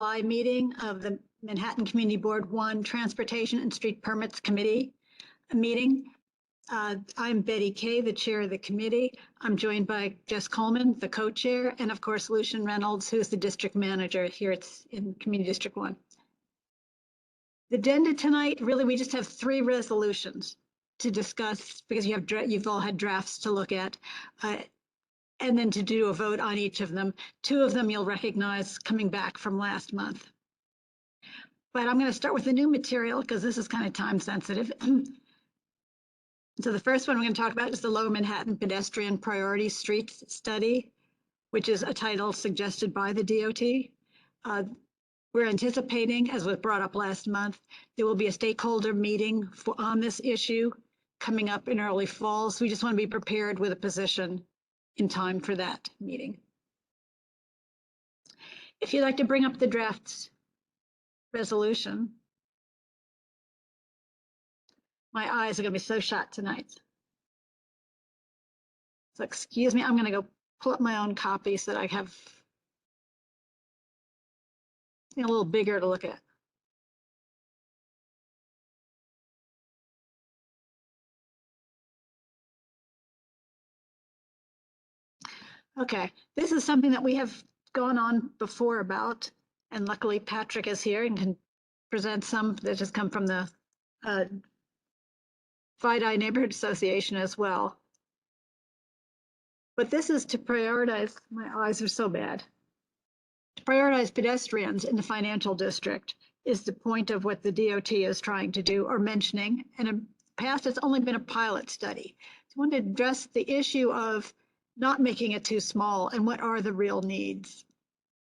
July meeting of the Manhattan Community Board 1 Transportation and Street Permits Committee meeting. I'm Betty Kay, the chair of the committee. I'm joined by Jess Coleman, the co-chair, and of course, Lucian Reynolds, who's the district manager here in Community District 1. The agenda tonight, really, we just have 3 resolutions to discuss because you've all had drafts to look at, and then to do a vote on each of them. 2 of them you'll recognize coming back from last month. But I'm going to start with the new material because this is kind of time sensitive. So the first one we're going to talk about is the Lower Manhattan Pedestrian Priority Streets Study, which is a title suggested by the DOT. We're anticipating, as was brought up last month, there will be a stakeholder meeting on this issue coming up in early fall. So we just want to be prepared with a position in time for that meeting. If you'd like to bring up the draft resolution. My eyes are going to be so shot tonight. So excuse me, I'm going to go pull up my own copy so that I have a little bigger to look at. Okay, this is something that we have gone on before about, and luckily Patrick is here and can present some that has come from the FIDI Neighborhood Association as well. But this is to prioritize, my eyes are so bad. To prioritize pedestrians in the financial district is the point of what the DOT is trying to do or mentioning. And in the past, it's only been a pilot study. So I want to address the issue of not making it too small and what are the real needs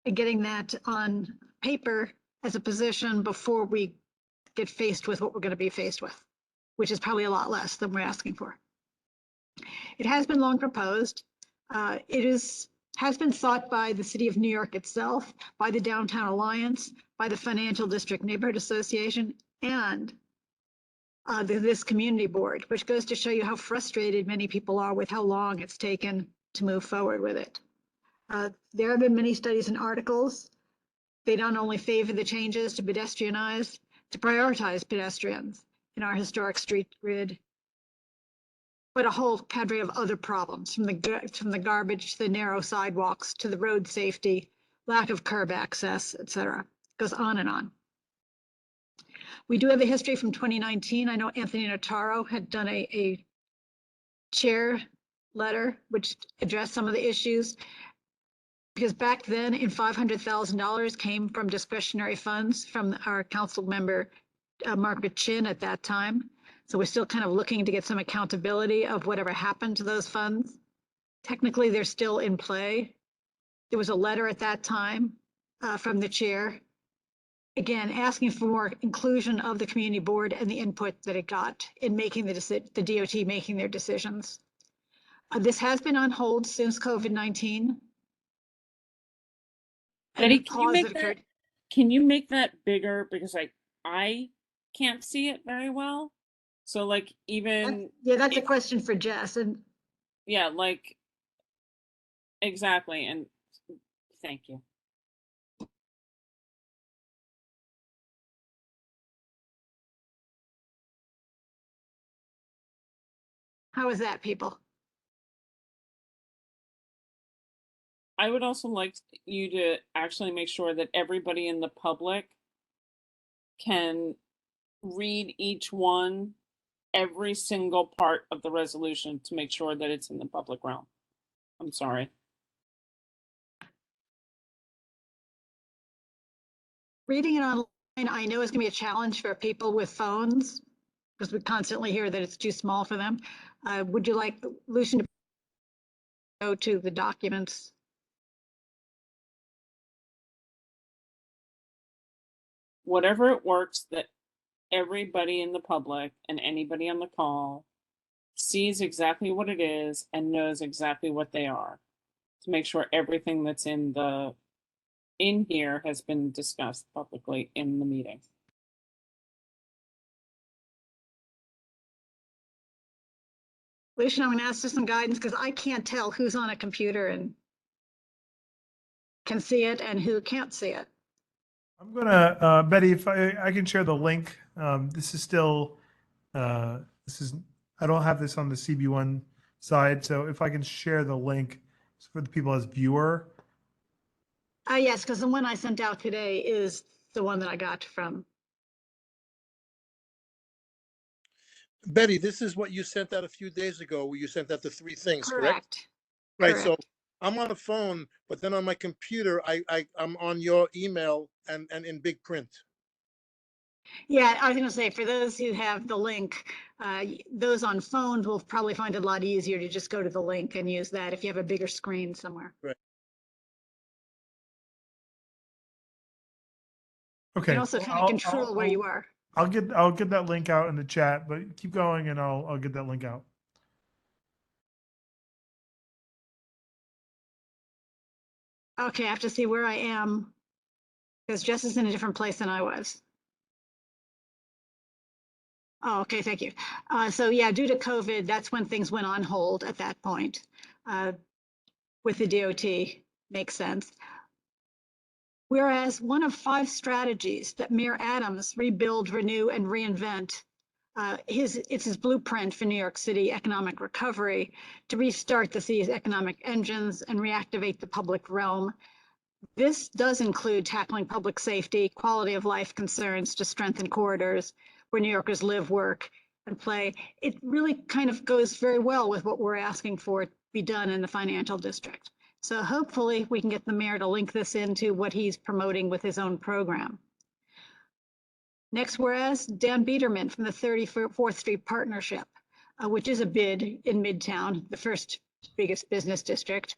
and getting that on paper as a position before we get faced with what we're going to be faced with, which is probably a lot less than we're asking for. It has been long proposed. Has been sought by the City of New York itself, by the Downtown Alliance, by the Financial District Neighborhood Association, and this community board, which goes to show you how frustrated many people are with how long it's taken to move forward with it. There have been many studies and articles. They not only favor the changes to pedestrianize, to prioritize pedestrians in our historic street grid, but a whole cadre of other problems, from the garbage to the narrow sidewalks to the road safety, lack of curb access, et cetera. Goes on and on. We do have a history from 2019. I know Anthony Notaro had done a chair letter which addressed some of the issues, because back then $500,000 came from discretionary funds from our council member, Margaret Chin at that time. So we're still kind of looking to get some accountability of whatever happened to those funds. Technically, they're still in play. There was a letter at that time from the chair, again, asking for more inclusion of the community board and the input that it got in making the DOT making their decisions. This has been on hold since COVID-19. Betty, can you make that bigger, because I can't see it very well. So like even that's a question for Jess. And yeah, like exactly. And thank you. How is that, people? I would also like you to actually make sure that everybody in the public can read each one, every single part of the resolution, to make sure that it's in the public realm. I'm sorry. Reading it online, I know is going to be a challenge for people with phones because we constantly hear that it's too small for them. Would you like Lucian to go to the documents? Whatever it works that everybody in the public and anybody on the call sees exactly what it is and knows exactly what they are, to make sure everything that's in here has been discussed publicly in the meeting. Lucian, I'm going to ask for some guidance because I can't tell who's on a computer and can see it and who can't see it. I'm gonna, Betty, if I can share the link. This is still, this is, I don't have this on the CB1 side, so if I can share the link for the people as viewer. Yes, because the one I sent out today is the one that I got from. Betty, this is what you sent out a few days ago, where you sent out the three things, correct? Right, so Correct. I'm on a phone, but then on my computer, I'm on your email and in big print. Yeah, I was going to say, for those who have the link, those on phones will probably find it a lot easier to just go to the link and use that if you have a bigger screen somewhere. Right. You Okay. can also well, kind of control where you are. I'll get that link out in the chat, but keep going and I'll get that link out. Okay, I have to see where I am because Jess is in a different place than I was. Oh, okay, thank you. So yeah, due to COVID, that's when things went on hold at that point with the DOT. Makes sense. Whereas one of 5 strategies that Mayor Adams, Rebuild, Renew, and Reinvent, it's his blueprint for New York City economic recovery to restart the city's economic engines and reactivate the public realm. This does include tackling public safety, quality of life concerns to strengthen corridors where New Yorkers live, work, and play. It really kind of goes very well with what we're asking for to be done in the financial district. So hopefully we can get the mayor to link this into what he's promoting with his own program. Next, whereas Dan Biederman from the 34th Street Partnership, which is a bid in Midtown, the first biggest business district,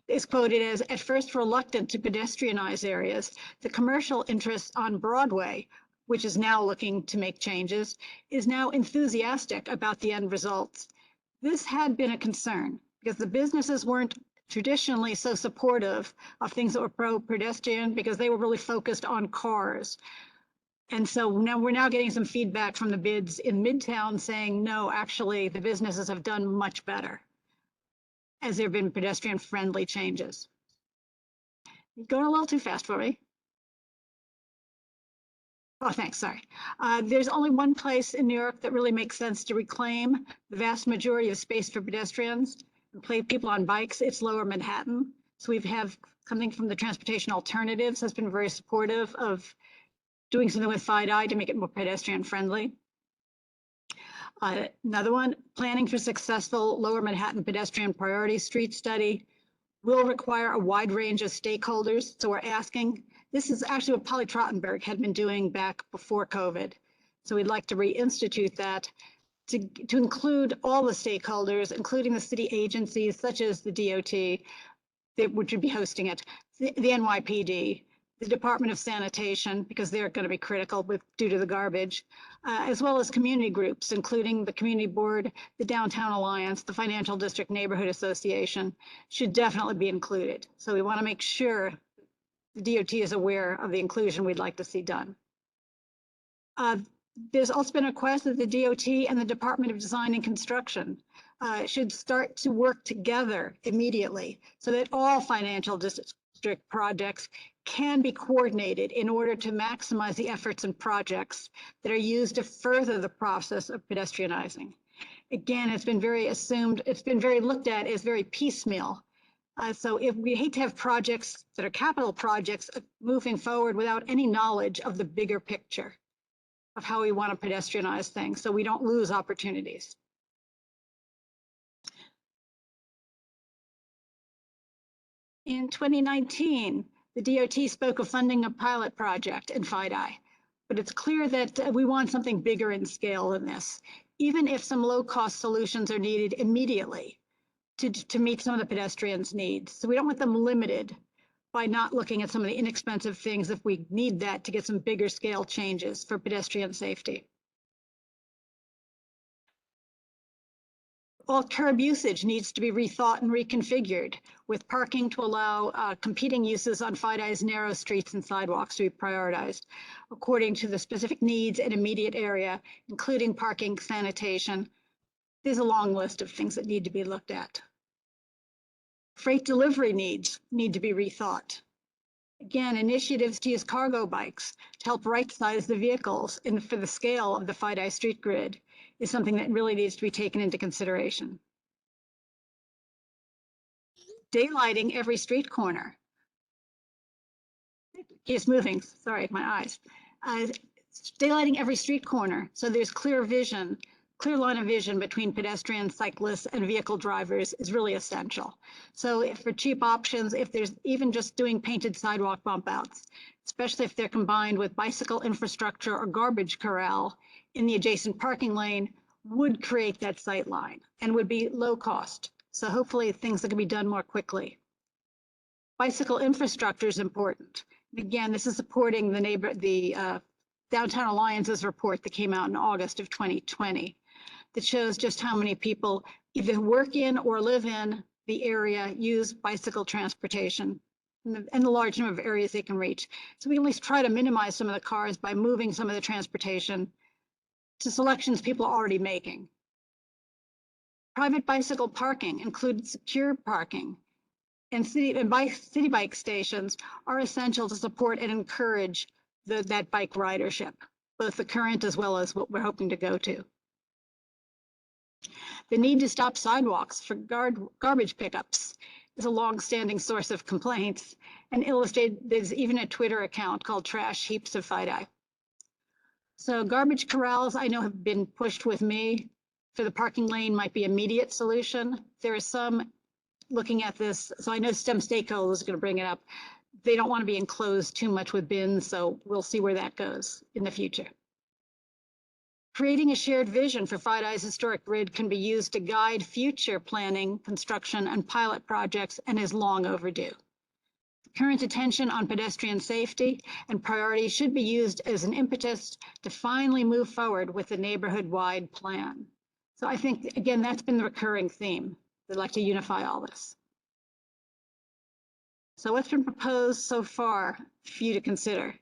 is quoted as, at first reluctant to pedestrianize areas, the commercial interest on Broadway, which is now looking to make changes, is now enthusiastic about the end results. This had been a concern because the businesses weren't traditionally so supportive of things that were pro-pedestrian because they were really focused on cars. And so now we're getting some feedback from the bids in Midtown saying, no, actually the businesses have done much better as there have been pedestrian friendly changes. You're going a little too fast for me. Oh, thanks, sorry. There's only one place in New York that really makes sense to reclaim the vast majority of space for pedestrians and play people on bikes. It's Lower Manhattan. So we have something from the Transportation Alternatives has been very supportive of doing something with FIDI to make it more pedestrian friendly. Another one, planning for successful Lower Manhattan pedestrian priority street study will require a wide range of stakeholders. So we're asking, this is actually what Polly Trottenberg had been doing back before COVID. So we'd like to reinstitute that to include all the stakeholders, including the city agencies such as the DOT, which would be hosting it, the NYPD, the Department of Sanitation, because they're going to be critical due to the garbage, as well as community groups, including the Community Board, the Downtown Alliance, the Financial District Neighborhood Association, should definitely be included. So we want to make sure the DOT is aware of the inclusion we'd like to see done. There's also been a request that the DOT and the Department of Design and Construction should start to work together immediately so that all financial district projects can be coordinated in order to maximize the efforts and projects that are used to further the process of pedestrianizing. Again, it's been very looked at as very piecemeal. So if we hate to have projects that are capital projects moving forward without any knowledge of the bigger picture of how we want to pedestrianize things so we don't lose opportunities. In 2019, the DOT spoke of funding a pilot project in FIDI, but it's clear that we want something bigger in scale than this, even if some low-cost solutions are needed immediately to meet some of the pedestrians' needs. So we don't want them limited by not looking at some of the inexpensive things if we need that to get some bigger scale changes for pedestrian safety. All curb usage needs to be rethought and reconfigured, with parking to allow competing uses on FIDI's narrow streets and sidewalks to be prioritized according to the specific needs and immediate area, including parking, sanitation. There's a long list of things that need to be looked at. Freight delivery needs need to be rethought. Again, initiatives to use cargo bikes to help right-size the vehicles for the scale of the FIDI street grid is something that really needs to be taken into consideration. Daylighting every street corner. It's moving, sorry, my eyes. Daylighting every street corner so there's clear line of vision between pedestrians, cyclists, and vehicle drivers is really essential. So if for cheap options, if there's even just doing painted sidewalk bump outs, especially if they're combined with bicycle infrastructure or garbage corral in the adjacent parking lane, would create that sight line and would be low cost. So hopefully things that can be done more quickly. Bicycle infrastructure is important. Again, this is supporting the Downtown Alliance's report that came out in August of 2020 that shows just how many people either work in or live in the area use bicycle transportation and the large number of areas they can reach. So we at least try to minimize some of the cars by moving some of the transportation to selections people are already making. Private bicycle parking includes secure parking, and city bike stations are essential to support and encourage that bike ridership, both the current as well as what we're hoping to go to. The need to stop sidewalks for garbage pickups is a long-standing source of complaints and illustrated. There's even a Twitter account called Trash Heaps of FIDI. So garbage corrals I know have been pushed with me for the parking lane might be immediate solution. There are some looking at this, so I know STEM stakeholders are going to bring it up. They don't want to be enclosed too much with bins, so we'll see where that goes in the future. Creating a shared vision for FIDI's historic grid can be used to guide future planning, construction, and pilot projects and is long overdue. Current attention on pedestrian safety and priority should be used as an impetus to finally move forward with the neighborhood-wide plan. So I think, again, that's been the recurring theme. They'd like to unify all this. So what's been proposed so far for you to consider?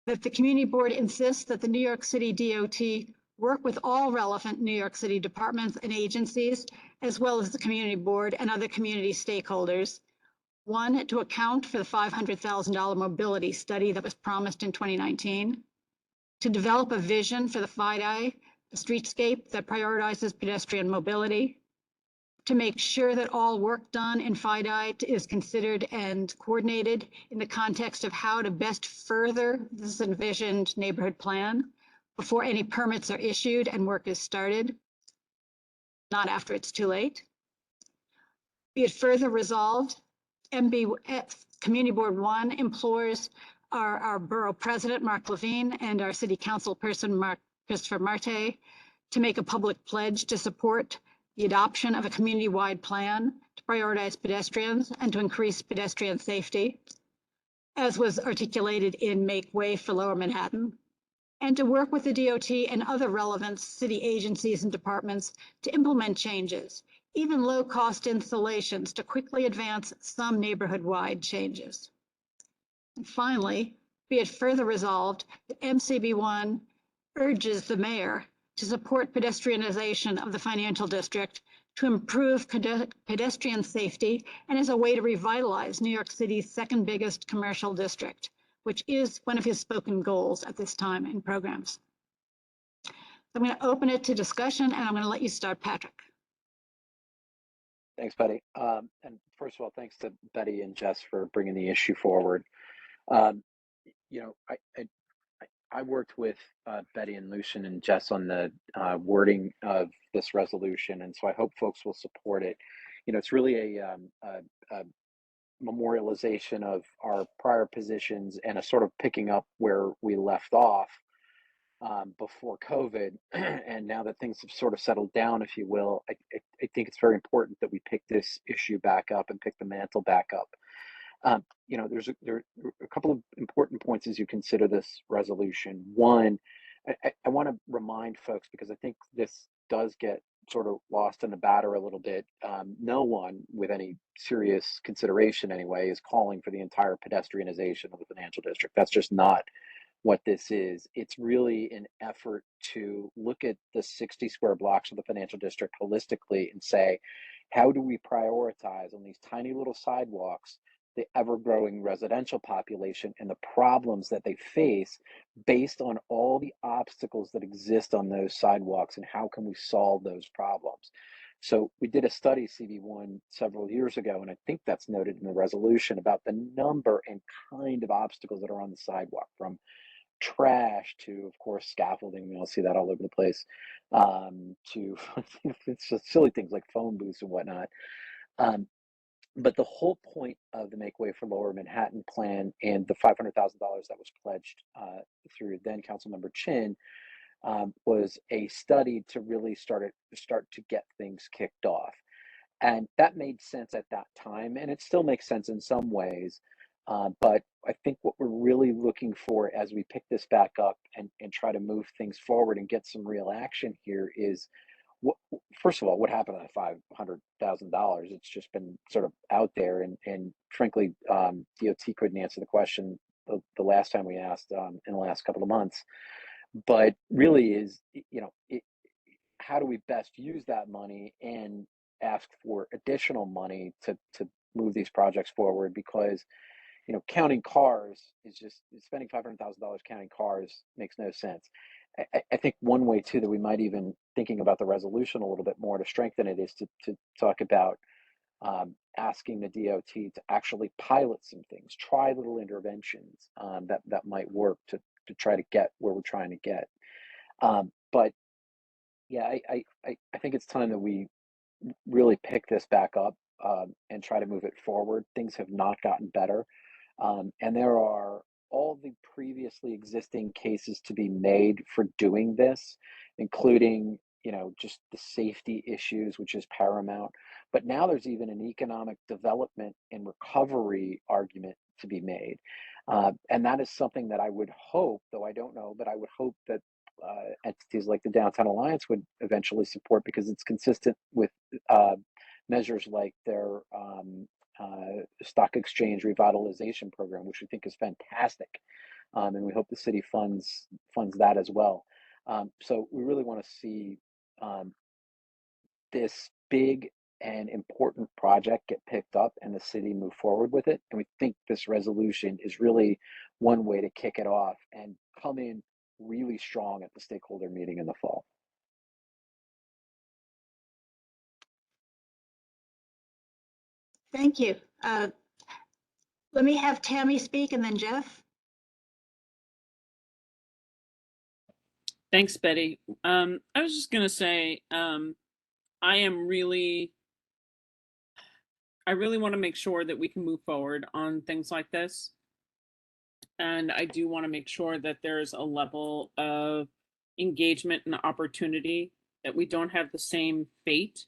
That the community board insists that the New York City DOT work with all relevant New York City departments and agencies, as well as the community board and other community stakeholders. One, to account for the $500,000 mobility study that was promised in 2019. To develop a vision for the FIDI, a streetscape that prioritizes pedestrian mobility. To make sure that all work done in FIDI is considered and coordinated in the context of how to best further this envisioned neighborhood plan before any permits are issued and work is started, not after it's too late. Be it further resolved, Community Board 1 implores our borough president, Mark Levine, and our city council person, Christopher Marte, to make a public pledge to support the adoption of a community-wide plan to prioritize pedestrians and to increase pedestrian safety, as was articulated in Make Way for Lower Manhattan, and to work with the DOT and other relevant city agencies and departments to implement changes, even low-cost installations to quickly advance some neighborhood-wide changes. And finally, be it further resolved that MCB1 urges the mayor to support pedestrianization of the financial district to improve pedestrian safety and as a way to revitalize New York City's second biggest commercial district, which is one of his spoken goals at this time in programs. I'm going to open it to discussion and I'm going to let you start, Patrick. Thanks, Betty. And first of all, thanks to Betty and Jess for bringing the issue forward. You know, I worked with Betty and Lucian and Jess on the wording of this resolution, and so I hope folks will support it. You know, it's really a memorialization of our prior positions and a sort of picking up where we left off before COVID. And now that things have sort of settled down, if you will, I think it's very important that we pick this issue back up and pick the mantle back up. You know, there are a couple of important points as you consider this resolution. One, I want to remind folks, because I think this does get sort of lost in the batter a little bit. No one with any serious consideration anyway is calling for the entire pedestrianization of the financial district. That's just not what this is. It's really an effort to look at the 60 square blocks of the financial district holistically and say, how do we prioritize on these tiny little sidewalks the ever-growing residential population and the problems that they face based on all the obstacles that exist on those sidewalks and how can we solve those problems. So we did a study, CB1, several years ago, and I think that's noted in the resolution about the number and kind of obstacles that are on the sidewalk, from trash to, of course, scaffolding. We all see that all over the place, to it's just silly things like phone booths and whatnot. Um, but the whole point of the Make Way for Lower Manhattan plan and the $500,000 that was pledged through then Councilmember Chin was a study to really start to get things kicked off. And that made sense at that time, and it still makes sense in some ways. But I think what we're really looking for as we pick this back up and try to move things forward and get some real action here is, first of all, what happened to that $500,000? It's just been sort of out there, and frankly, DOT couldn't answer the question the last time we asked in the last couple of months. But really is, how do we best use that money and ask for additional money to move these projects forward? Because counting cars is just spending $500,000 counting cars makes no sense. I think one way too that we might even thinking about the resolution a little bit more to strengthen it is to talk about asking the DOT to actually pilot some things, try little interventions that might work to try to get where we're trying to get. But yeah, I think it's time that we really pick this back up and try to move it forward. Things have not gotten better. And there are all the previously existing cases to be made for doing this, including, just the safety issues, which is paramount. But now there's even an economic development and recovery argument to be made. And that is something that I would hope, though I don't know, but I would hope that entities like the Downtown Alliance would eventually support, because it's consistent with measures like their stock exchange revitalization program, which we think is fantastic, and we hope the city funds that as well. So we really want to see this big and important project get picked up and the city move forward with it. And we think this resolution is really one way to kick it off and come in really strong at the stakeholder meeting in the fall. Thank you. Let me have Tammy speak and then Jeff. Thanks, Betty. I was just going to say, I really want to make sure that we can move forward on things like this. And I do want to make sure that there's a level of engagement and opportunity, that we don't have the same fate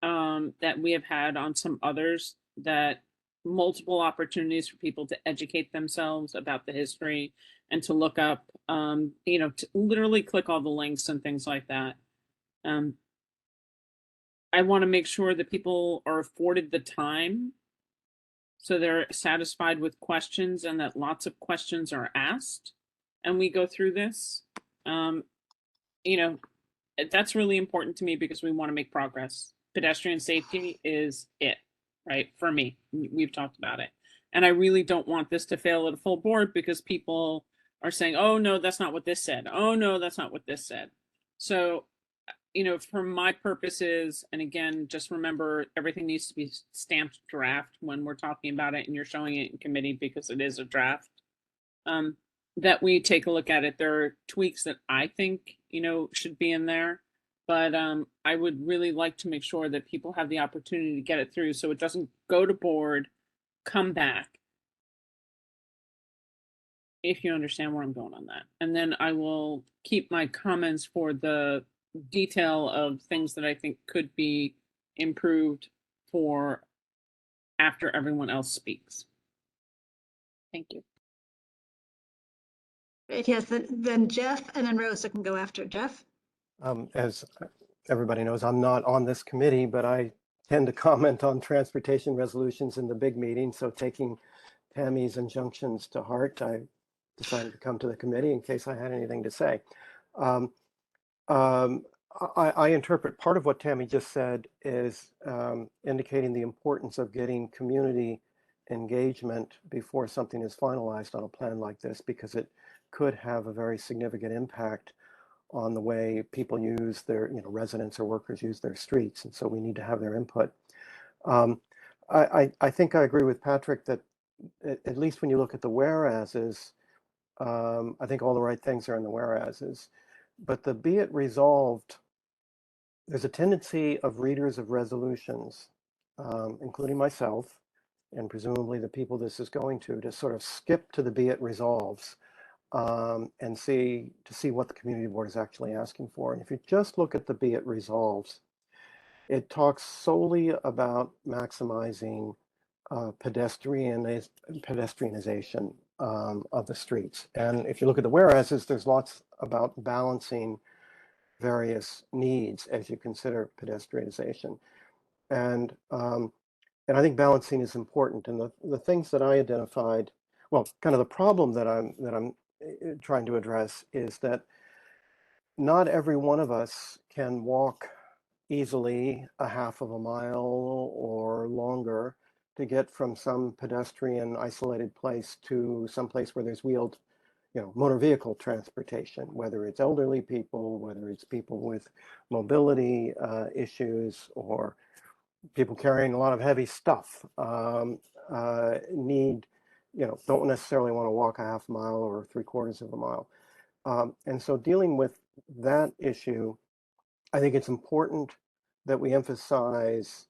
that we have had on some others, that multiple opportunities for people to educate themselves about the history and to look up, to literally click all the links and things like that. I want to make sure that people are afforded the time so they're satisfied with questions and that lots of questions are asked and we go through this. That's really important to me because we want to make progress. Pedestrian safety is it, right? For me, we've talked about it. And I really don't want this to fail at a full board because people are saying, oh no, that's not what this said. Oh no, that's not what this said. So, for my purposes, and again, just remember everything needs to be stamped draft when we're talking about it and you're showing it in committee because it is a draft, that we take a look at it. There are tweaks that I think, should be in there. But I would really like to make sure that people have the opportunity to get it through so it doesn't go to board, come back, if you understand where I'm going on that. And then I will keep my comments for the detail of things that I think could be improved for after everyone else speaks. Thank you. Great, yes, then Jeff and then Rosa can go after Jeff. As everybody knows, I'm not on this committee, but I tend to comment on transportation resolutions in the big meeting. So taking Tammy's injunctions to heart, I decided to come to the committee in case I had anything to say. I interpret part of what Tammy just said is indicating the importance of getting community engagement before something is finalized on a plan like this, because it could have a very significant impact on the way people use their, residents or workers use their streets. And so we need to have their input. I think I agree with Patrick that at least when you look at the whereases, I think all the right things are in the whereases, but the be it resolved, there's a tendency of readers of resolutions, including myself, and presumably the people this is going to sort of skip to the be it resolves and see what the community board is actually asking for. And if you just look at the be it resolves, it talks solely about maximizing pedestrianization of the streets. And if you look at the whereases, there's lots about balancing various needs as you consider pedestrianization. And I think balancing is important. And the things that I identified, well, kind of the problem that I'm trying to address is that not every one of us can walk easily a half of a mile or longer to get from some pedestrian isolated place to some place where there's wheeled, motor vehicle transportation, whether it's elderly people, whether it's people with mobility issues, or people carrying a lot of heavy stuff, don't necessarily want to walk a half mile or 3/4 of a mile. And so dealing with that issue, I think it's important that we emphasize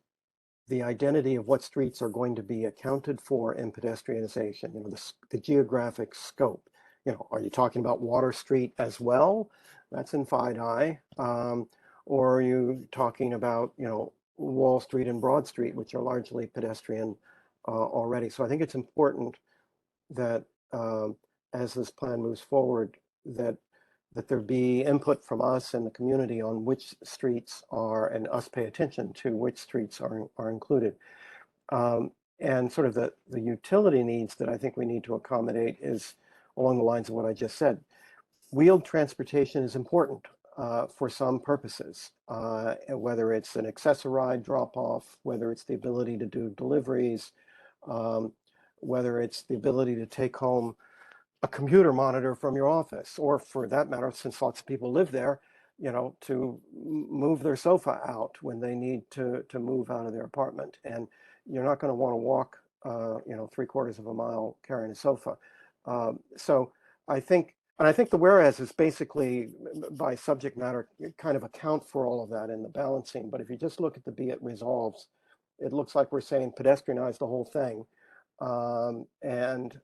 the identity of what streets are going to be accounted for in pedestrianization, the geographic scope. Are you talking about Water Street as well? That's in FIDI. Or are you talking about, Wall Street and Broad Street, which are largely pedestrian already? So I think it's important that as this plan moves forward, that there be input from us and the community on which streets are, and us pay attention to which streets are included. And sort of the utility needs that I think we need to accommodate is along the lines of what I just said. Wheeled transportation is important for some purposes, whether it's an accessoride drop-off, whether it's the ability to do deliveries, whether it's the ability to take home a computer monitor from your office, or for that matter, since lots of people live there, to move their sofa out when they need to move out of their apartment. And you're not going to want to walk, 3/4 of a mile carrying a sofa. So I think the whereas is basically by subject matter kind of account for all of that in the balancing. But if you just look at the be it resolves, it looks like we're saying pedestrianize the whole thing, and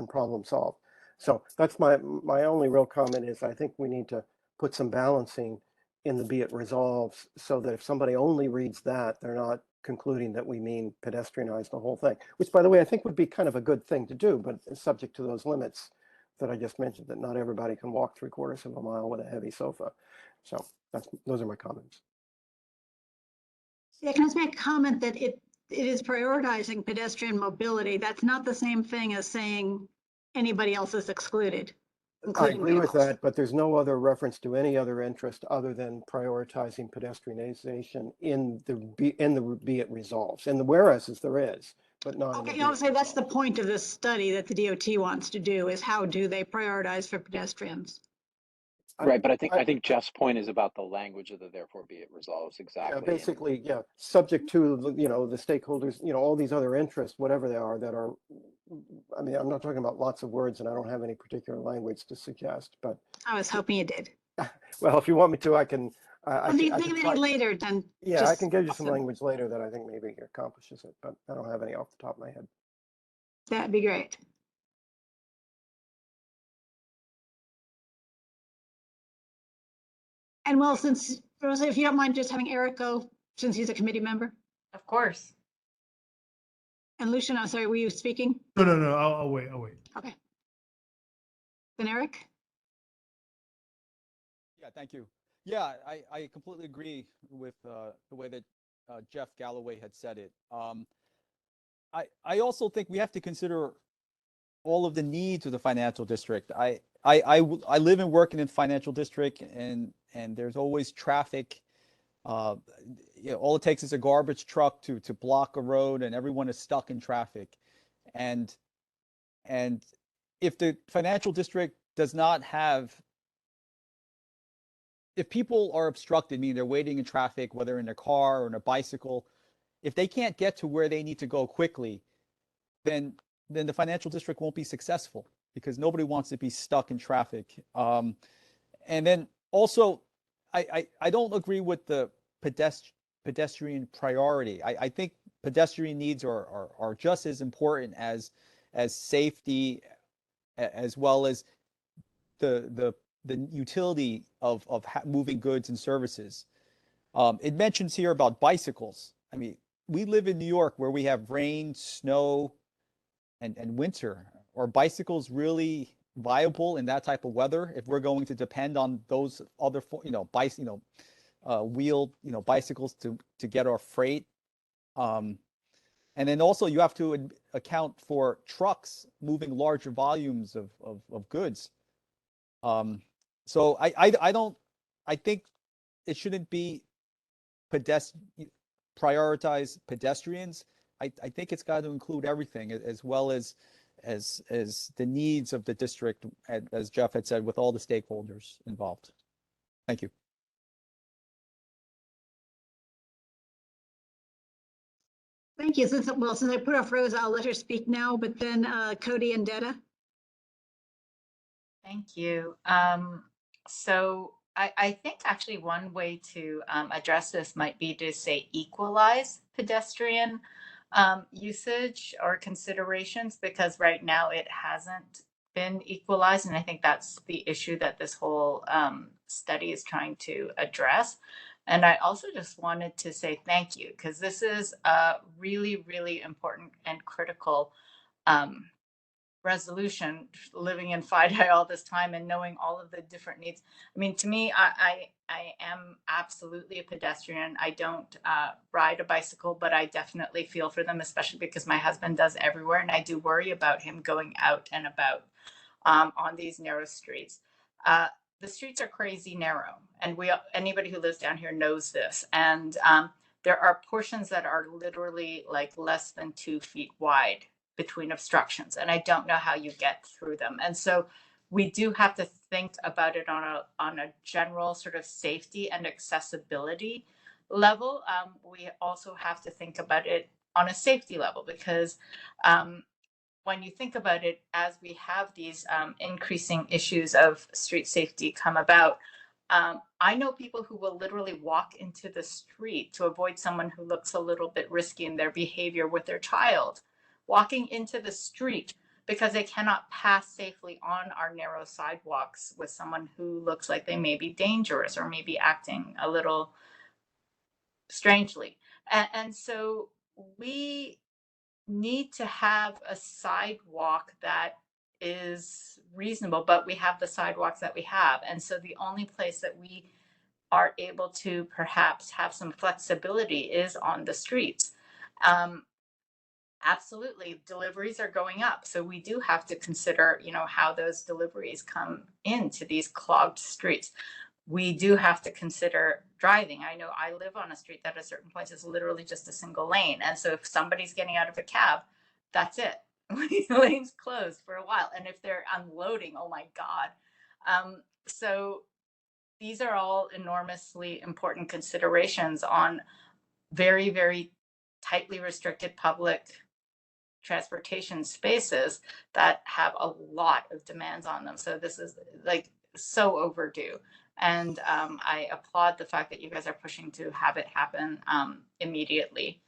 problem solve. So that's my only real comment is I think we need to put some balancing in the be it resolves, so that if somebody only reads that, they're not concluding that we mean pedestrianize the whole thing, which, by the way, I think would be kind of a good thing to do, but it's subject to those limits that I just mentioned, that not everybody can walk 3/4 of a mile with a heavy sofa. So those are my comments. Yeah, can I just make a comment that it is prioritizing pedestrian mobility. That's not the same thing as saying anybody else is excluded. I agree with that, but there's no other reference to any other interest other than prioritizing pedestrianization in the be it resolves. And the whereases there is, but not. Okay, I'll say that's the point of this study that the DOT wants to do, is how do they prioritize for pedestrians? Right, but I think Jeff's point is about the language of the therefore be it resolves exactly. Yeah, basically, yeah, subject to the stakeholders, all these other interests, whatever they are, that are. I mean, I'm not talking about lots of words, and I don't have any particular language to suggest, but. I was hoping you did. Well, if you want me to, I can. I think any later, then. Yeah, I can give you some language later that I think maybe accomplishes it, but I don't have any off the top of my head. That'd be great. And well, since, Rosa, if you don't mind just having Eric go, since he's a committee member. Of course. And Lucian, I'm sorry, were you speaking? No, I'll wait. Okay. Then Eric? Yeah, thank you. Yeah, I completely agree with the way that Jeff Galloway had said it. I also think we have to consider all of the needs of the financial district. I live and work in the financial district, and there's always traffic. all it takes is a garbage truck to block a road, and everyone is stuck in traffic. And if the financial district does not have, if people are obstructed, meaning they're waiting in traffic, whether in a car or in a bicycle, if they can't get to where they need to go quickly, then the financial district won't be successful, because nobody wants to be stuck in traffic. And then also, I don't agree with the pedestrian priority. I think pedestrian needs are just as important as safety, as well as the utility of moving goods and services. It mentions here about bicycles. I mean, we live in New York where we have rain, snow, and winter. Are bicycles really viable in that type of weather if we're going to depend on those other, wheeled, bicycles to get our freight? And then also you have to account for trucks moving larger volumes of goods. So I think it shouldn't be prioritize pedestrians. I think it's got to include everything, as well as the needs of the district, as Jeff had said, with all the stakeholders involved. Thank you. Thank you. Since I put off Rosa, I'll let her speak now, but then Cody and Detta. Thank you. So I think actually one way to address this might be to say equalize pedestrian usage or considerations, because right now it hasn't been equalized. And I think that's the issue that this whole study is trying to address. And I also just wanted to say thank you, because this is a really, really important and critical resolution, living in FIDI all this time and knowing all of the different needs. I mean, to me, I am absolutely a pedestrian. I don't ride a bicycle, but I definitely feel for them, especially because my husband does everywhere. And I do worry about him going out and about on these narrow streets. The streets are crazy narrow, and anybody who lives down here knows this. And there are portions that are literally like less than 2 feet wide between obstructions, and I don't know how you get through them. And so we do have to think about it on a general sort of safety and accessibility level. We also have to think about it on a safety level, because when you think about it, as we have these increasing issues of street safety come about, I know people who will literally walk into the street to avoid someone who looks a little bit risky in their behavior with their child, walking into the street because they cannot pass safely on our narrow sidewalks with someone who looks like they may be dangerous or maybe acting a little strangely. And so we need to have a sidewalk that is reasonable, but we have the sidewalks that we have. And so the only place that we are able to perhaps have some flexibility is on the streets. Absolutely, deliveries are going up. So we do have to consider, how those deliveries come into these clogged streets. We do have to consider driving. I know I live on a street that at certain points is literally just a single lane. And so if somebody's getting out of a cab, that's it. Lane's closed for a while. And if they're unloading, oh my God. So these are all enormously important considerations on very, very tightly restricted public transportation spaces that have a lot of demands on them. So this is like so overdue. And I applaud the fact that you guys are pushing to have it happen immediately.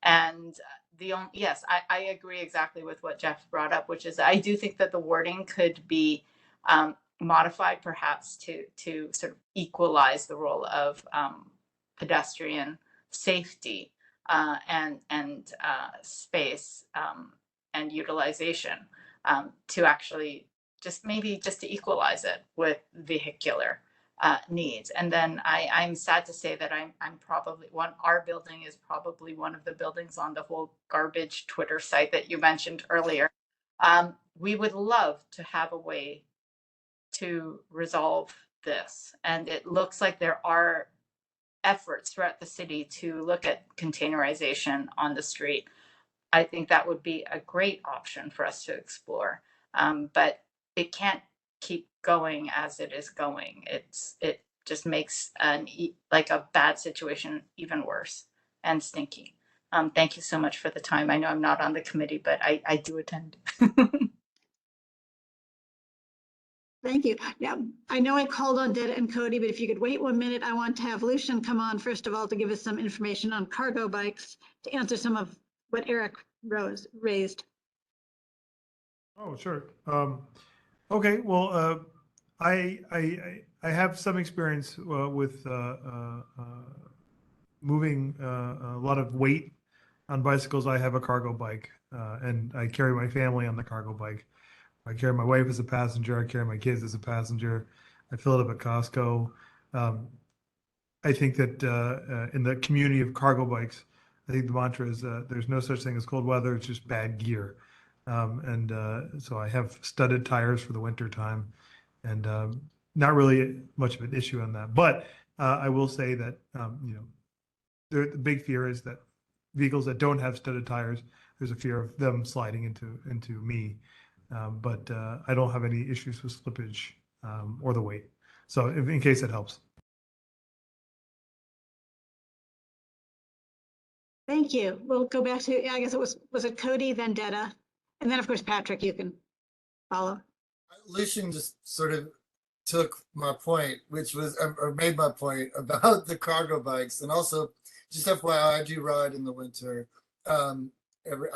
And yes, I agree exactly with what Jeff brought up, which is I do think that the wording could be modified perhaps to sort of equalize the role of pedestrian safety and space and utilization to actually just to equalize it with vehicular needs. And then I'm sad to say that I'm probably our building is probably one of the buildings on the whole garbage Twitter site that you mentioned earlier. We would love to have a way to resolve this. And it looks like there are efforts throughout the city to look at containerization on the street, I think that would be a great option for us to explore. But it can't keep going as it is going. It just makes like a bad situation even worse and stinky. Thank you so much for the time. I know I'm not on the committee, but I do attend. Thank you. Yeah, I know I called on Detta and Cody, but if you could wait 1 minute, I want to have Lucian come on first of all to give us some information on cargo bikes to answer some of what Eric raised. Oh, sure. Okay, well, I have some experience with moving a lot of weight on bicycles. I have a cargo bike, and I carry my family on the cargo bike. I carry my wife as a passenger. I carry my kids as a passenger. I fill it up at Costco. I think that in the community of cargo bikes, I think the mantra is there's no such thing as cold weather. It's just bad gear. So I have studded tires for the winter time, and not really much of an issue on that. But I will say that the big fear is that vehicles that don't have studded tires, there's a fear of them sliding into me. But I don't have any issues with slippage or the weight. So in case it helps. Thank you. We'll go back to, I guess it was it Cody, then Detta, and then of course, Patrick, you can follow. Lucian just sort of took my point, which was, or made my point about the cargo bikes. And also, just FYI, I do ride in the winter. I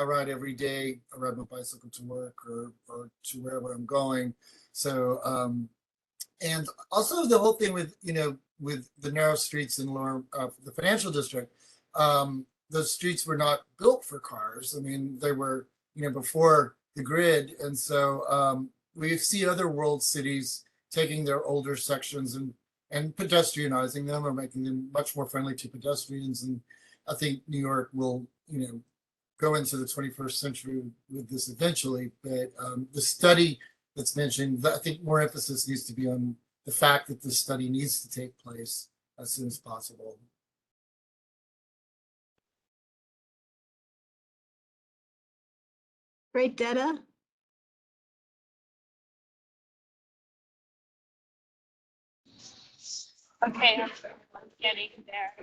ride every day. I ride my bicycle to work or to wherever I'm going. So, and also the whole thing with, with the narrow streets in lower, the financial district, those streets were not built for cars. I mean, they were, before the grid. And so we see other world cities taking their older sections and pedestrianizing them or making them much more friendly to pedestrians. And I think New York will, go into the 21st century with this eventually. But the study that's mentioned, I think more emphasis needs to be on the fact that this study needs to take place as soon as possible. Great, Detta. Okay, I'm getting there.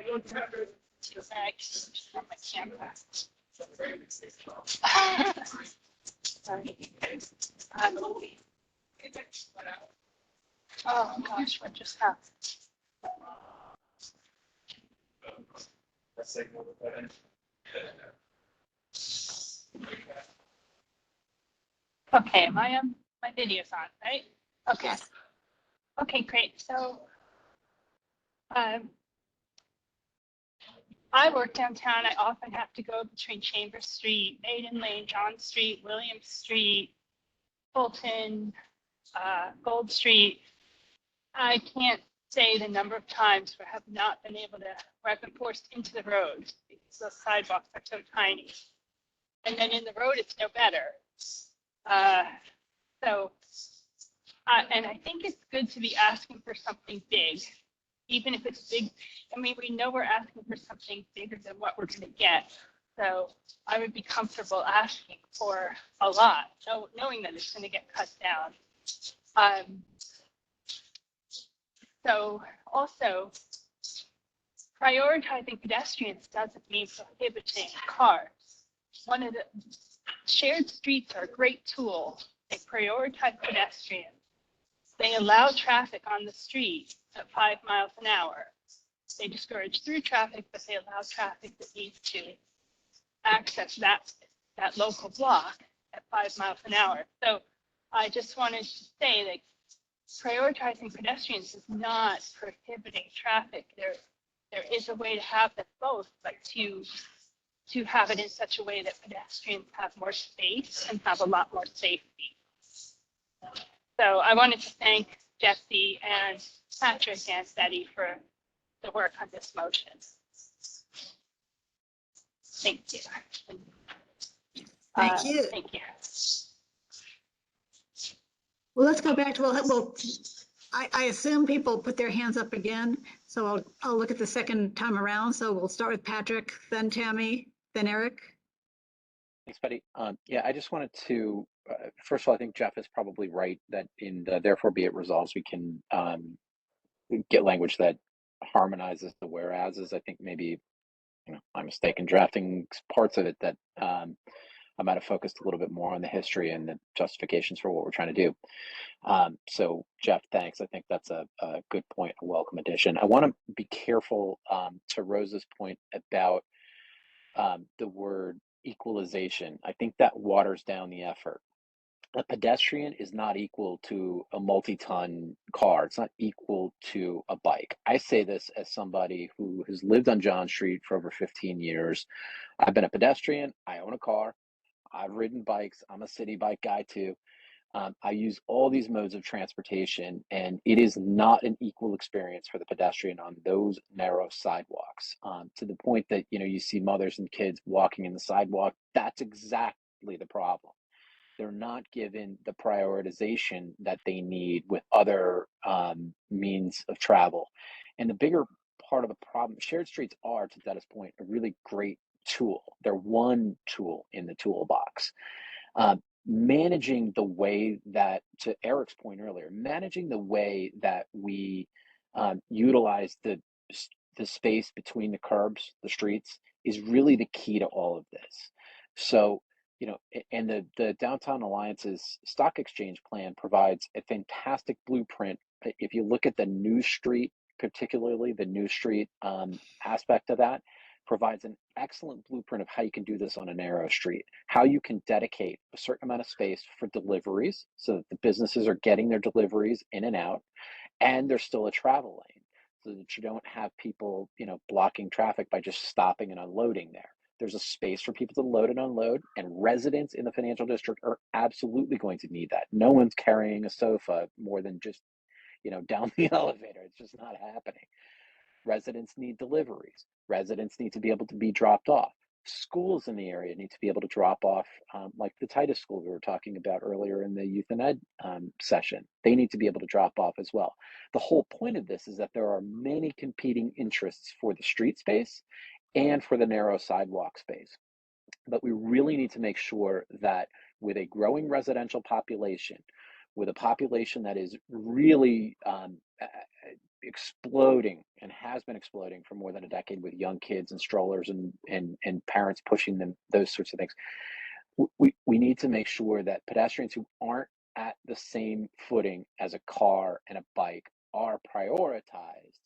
On my camera. Sorry. Oh gosh, what just happened? Okay, am I on? My video's on, right? Okay. Yes. Okay, great. So I work downtown. I often have to go between Chambers Street, Maiden Lane, John Street, William Street, Fulton, Gold Street. I can't say the number of times where I have not been able to, where I've been forced into the road because those sidewalks are so tiny. And then in the road, it's no better. And I think it's good to be asking for something big, even if it's big. I mean, we know we're asking for something bigger than what we're going to get. So I would be comfortable asking for a lot, knowing that it's going to get cut down. So also, prioritizing pedestrians doesn't mean prohibiting cars. One of the shared streets are a great tool. They prioritize pedestrians. They allow traffic on the street at 5 miles an hour. They discourage through traffic, but they allow traffic that needs to access that local block at 5 miles an hour. So I just wanted to say that prioritizing pedestrians is not prohibiting traffic. There is a way to have them both, but to have it in such a way that pedestrians have more space and have a lot more safety. So I wanted to thank Jesse and Patrick and Betty for the work on this motion. Thank you. Thank you. Thank you. Well, let's go back to, I assume people put their hands up again. So I'll look at the second time around. So we'll start with Patrick, then Tammy, then Eric. Thanks, Betty. Yeah, I just wanted to, first of all, I think Jeff is probably right that in the therefore be it resolves, we can get language that harmonizes the whereases. I think maybe, my mistake in drafting parts of it that I might have focused a little bit more on the history and the justifications for what we're trying to do. So Jeff, thanks. I think that's a good point, a welcome addition. I want to be careful to Rose's point about the word equalization. I think that waters down the effort. A pedestrian is not equal to a multi-ton car. It's not equal to a bike. I say this as somebody who has lived on John Street for over 15 years. I've been a pedestrian. I own a car. I've ridden bikes. I'm a city bike guy too. I use all these modes of transportation, and it is not an equal experience for the pedestrian on those narrow sidewalks. To the point that you see mothers and kids walking in the sidewalk. That's exactly the problem. They're not given the prioritization that they need with other means of travel. And the bigger part of the problem, shared streets are, to Dennis' point, a really great tool. They're one tool in the toolbox. Managing the way that, to Eric's point earlier, managing the way that we utilize the space between the curbs, the streets, is really the key to all of this. So, and the Downtown Alliance's stock exchange plan provides a fantastic blueprint. If you look at the New Street, particularly the New Street aspect of that, provides an excellent blueprint of how you can do this on a narrow street, how you can dedicate a certain amount of space for deliveries so that the businesses are getting their deliveries in and out, and there's still a travel lane so that you don't have people, blocking traffic by just stopping and unloading there. There's a space for people to load and unload, and residents in the financial district are absolutely going to need that. No one's carrying a sofa more than just, down the elevator. It's just not happening. Residents need deliveries. Residents need to be able to be dropped off. Schools in the area need to be able to drop off, like the Titus School we were talking about earlier in the Youth and Ed session. They need to be able to drop off as well. The whole point of this is that there are many competing interests for the street space and for the narrow sidewalk space. But we really need to make sure that with a growing residential population, with a population that is really exploding and has been exploding for more than a decade with young kids and strollers and parents pushing them, those sorts of things, we need to make sure that pedestrians who aren't at the same footing as a car and a bike are prioritized.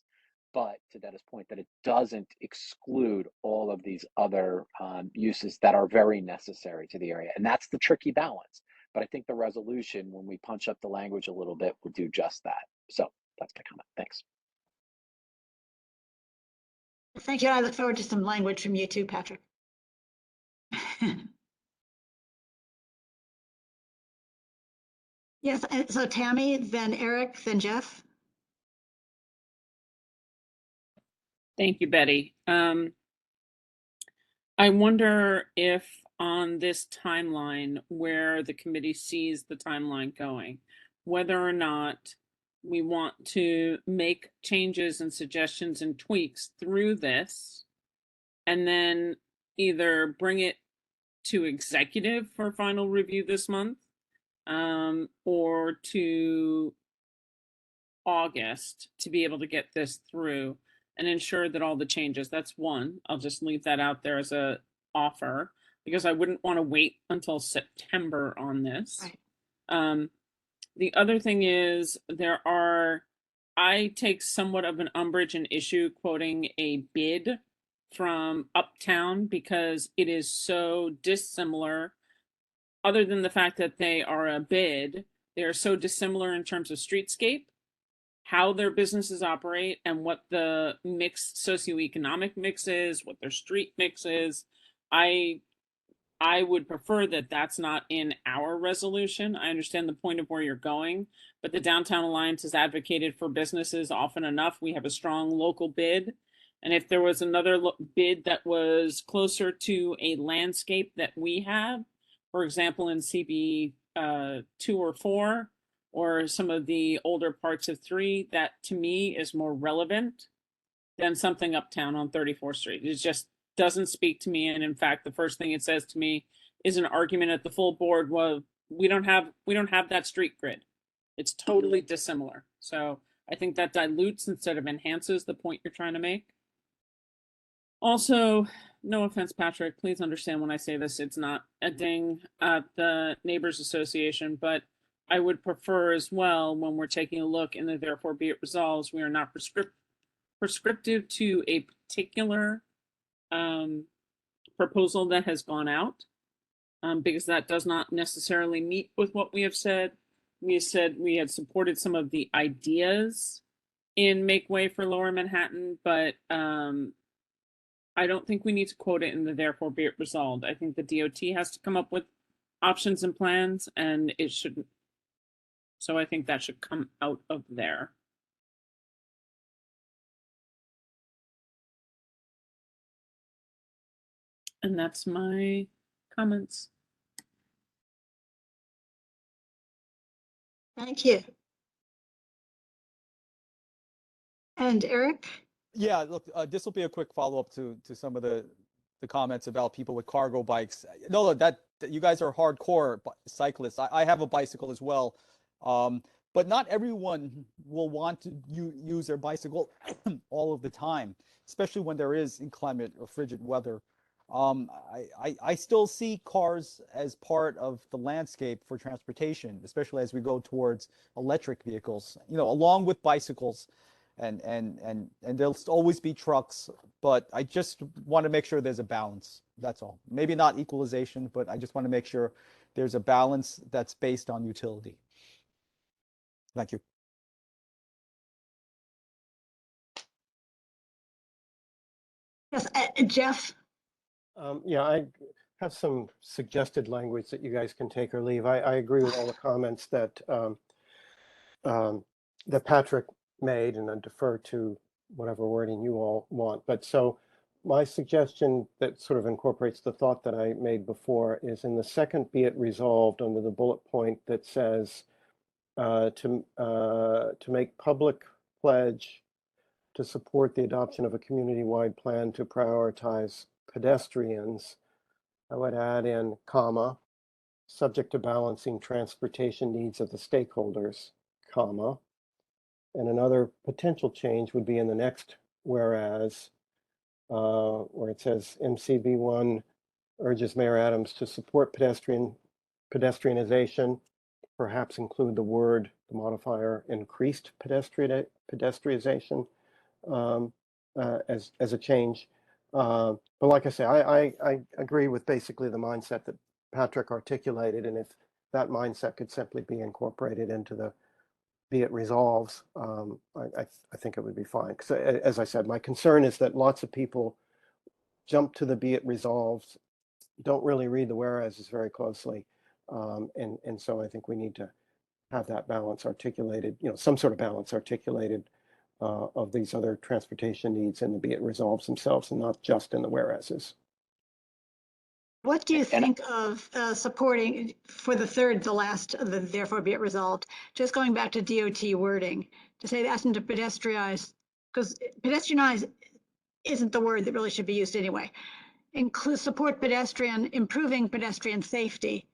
But to Dennis' point, that it doesn't exclude all of these other uses that are very necessary to the area. And that's the tricky balance. But I think the resolution, when we punch up the language a little bit, will do just that. So that's my comment. Thanks. Thank you. I look forward to some language from you too, Patrick. Yes, so Tammy, then Eric, then Jeff. Thank you, Betty. I wonder if on this timeline, where the committee sees the timeline going, whether or not we want to make changes and suggestions and tweaks through this, and then either bring it to executive for final review this month, or to August to be able to get this through and ensure that all the changes, that's one, I'll just leave that out there as a offer, because I wouldn't want to wait until September on this. Right. The other thing is I take somewhat of an umbrage and issue quoting a bid from Uptown, because it is so dissimilar. Other than the fact that they are a bid, they are so dissimilar in terms of streetscape, how their businesses operate, and what the socioeconomic mix is, what their street mix is. I would prefer that that's not in our resolution. I understand the point of where you're going, but the Downtown Alliance has advocated for businesses often enough. We have a strong local bid. And if there was another bid that was closer to a landscape that we have, for example, in CB 2 or 4, or some of the older parts of 3, that to me is more relevant. than something uptown on 34th Street. It just doesn't speak to me. And in fact, the first thing it says to me is an argument at the full board. Well, we don't have that street grid. It's totally dissimilar. So I think that dilutes instead of enhances the point you're trying to make. Also, no offense, Patrick, please understand when I say this, it's not a ding at the Neighbors Association, but I would prefer as well, when we're taking a look in the therefore be it resolves, we are not prescriptive to a particular proposal that has gone out, because that does not necessarily meet with what we have said. We said we had supported some of the ideas in Make Way for Lower Manhattan, but I don't think we need to quote it in the therefore be it resolved. I think the DOT has to come up with options and plans, and it shouldn't. So I think that should come out of there. And that's my comments. Thank you. And Eric? Yeah, look, this will be a quick follow-up to some of the comments about people with cargo bikes. No, look, that you guys are hardcore cyclists. I have a bicycle as well, but not everyone will want to use their bicycle all of the time, especially when there is inclement or frigid weather. I still see cars as part of the landscape for transportation, especially as we go towards electric vehicles, along with bicycles. And there'll always be trucks, but I just want to make sure there's a balance. That's all. Maybe not equalization, but I just want to make sure there's a balance that's based on utility. Thank you. Yes, Jeff? Yeah, I have some suggested language that you guys can take or leave. I agree with all the comments that that Patrick made, and I defer to whatever wording you all want. But so my suggestion that sort of incorporates the thought that I made before is in the second be it resolved under the bullet point that says to make public pledge to support the adoption of a community-wide plan to prioritize pedestrians. I would add in comma, subject to balancing transportation needs of the stakeholders, comma. And another potential change would be in the next whereas, where it says MCB1 urges Mayor Adams to support pedestrianization, perhaps include the modifier increased pedestrianization as a change. But like I say, I agree with basically the mindset that Patrick articulated, and if that mindset could simply be incorporated into the be it resolves, I think it would be fine. Because as I said, my concern is that lots of people jump to the be it resolves, don't really read the whereases very closely. And so I think we need to have that balance articulated, some sort of balance articulated of these other transportation needs in the be it resolves themselves, and not just in the whereases. What do you think of supporting for the last of the therefore be it resolved, just going back to DOT wording, to say asking to pedestrianize, because pedestrianize isn't the word that really should be used anyway. Support improving pedestrian safety.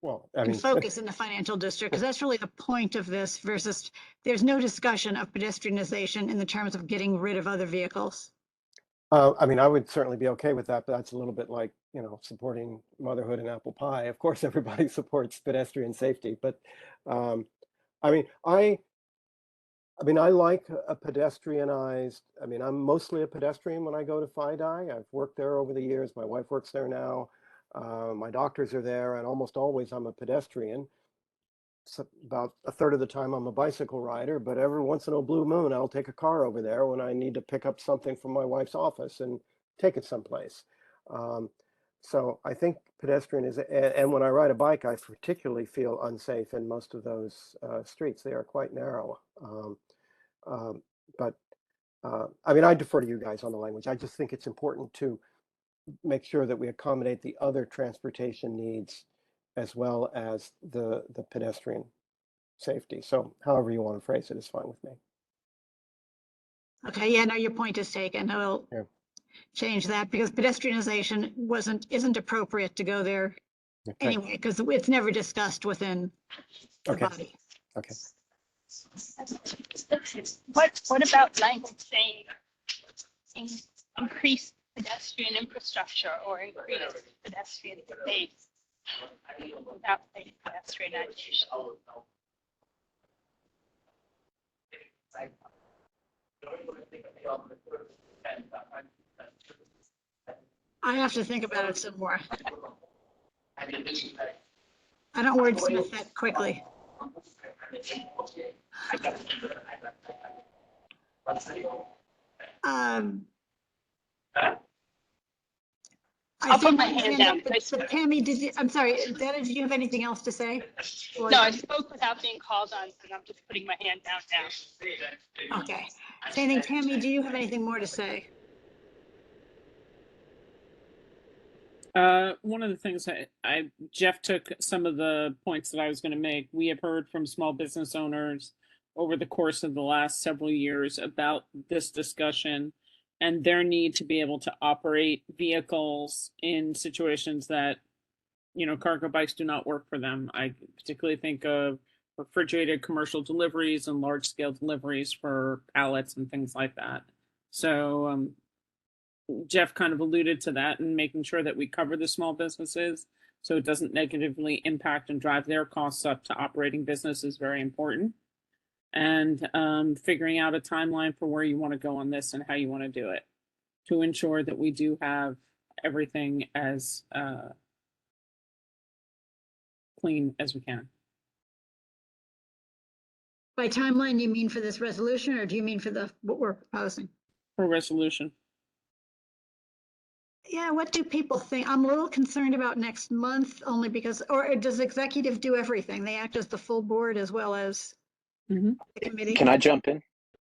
Well, and focus in the financial district, because that's really the point of this versus there's no discussion of pedestrianization in the terms of getting rid of other vehicles. I would certainly be okay with that, but that's a little bit like, supporting motherhood and apple pie. Of course, everybody supports pedestrian safety, but I like a pedestrianized, I'm mostly a pedestrian when I go to FIDI. I've worked there over the years. My wife works there now. My doctors are there, and almost always I'm a pedestrian. So about a third of the time I'm a bicycle rider, but every once in a blue moon, I'll take a car over there when I need to pick up something from my wife's office and take it someplace. So I think pedestrian is, and when I ride a bike, I particularly feel unsafe in most of those streets. They are quite narrow. But I defer to you guys on the language. I just think it's important to make sure that we accommodate the other transportation needs as well as the pedestrian safety. So however you want to phrase it is fine with me. Okay, yeah, no, your point is taken. I'll Yeah. change that because pedestrianization isn't appropriate to go there Okay. anyway, because it's never discussed within the Okay. body. Okay. What about language saying increase pedestrian infrastructure or increase pedestrian space without saying pedestrianization? I have to think about it some more. I don't wordsmith that quickly. I'll put my hand down. But Tammy, I'm sorry, Dana, did you have anything else to say? Or- No, I spoke without being called on, and I'm just putting my hand down now. Okay. Same thing, Tammy, do you have anything more to say? One of the things Jeff took some of the points that I was going to make. We have heard from small business owners over the course of the last several years about this discussion and their need to be able to operate vehicles in situations that, cargo bikes do not work for them. I particularly think of refrigerated commercial deliveries and large scale deliveries for pallets and things like that. So, Jeff kind of alluded to that and making sure that we cover the small businesses so it doesn't negatively impact and drive their costs up to operating business is very important. And figuring out a timeline for where you want to go on this and how you want to do it to ensure that we do have everything as clean as we can. By timeline, you mean for this resolution, or do you mean for what we're proposing? For resolution. Yeah, what do people think? I'm a little concerned about next month only because, or does executive do everything? They act as the full board as well as the committee? Can I jump in,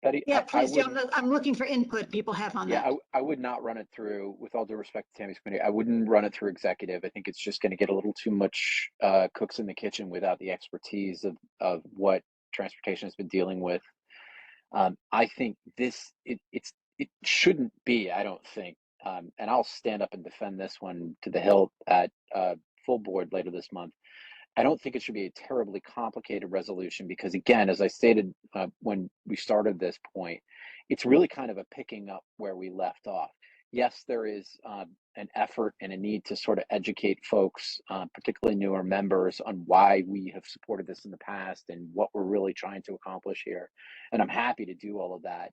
Betty? Yeah, I please, wouldn't- John. I'm looking for input people have on that. Yeah, I would not run it through, with all due respect to Tammy's committee, I wouldn't run it through executive. I think it's just going to get a little too much cooks in the kitchen without the expertise of what transportation has been dealing with. I think it shouldn't be, I don't think, and I'll stand up and defend this one to the hilt at full board later this month. I don't think it should be a terribly complicated resolution because, again, as I stated when we started this point, it's really kind of a picking up where we left off. Yes, there is an effort and a need to sort of educate folks, particularly newer members, on why we have supported this in the past and what we're really trying to accomplish here. And I'm happy to do all of that.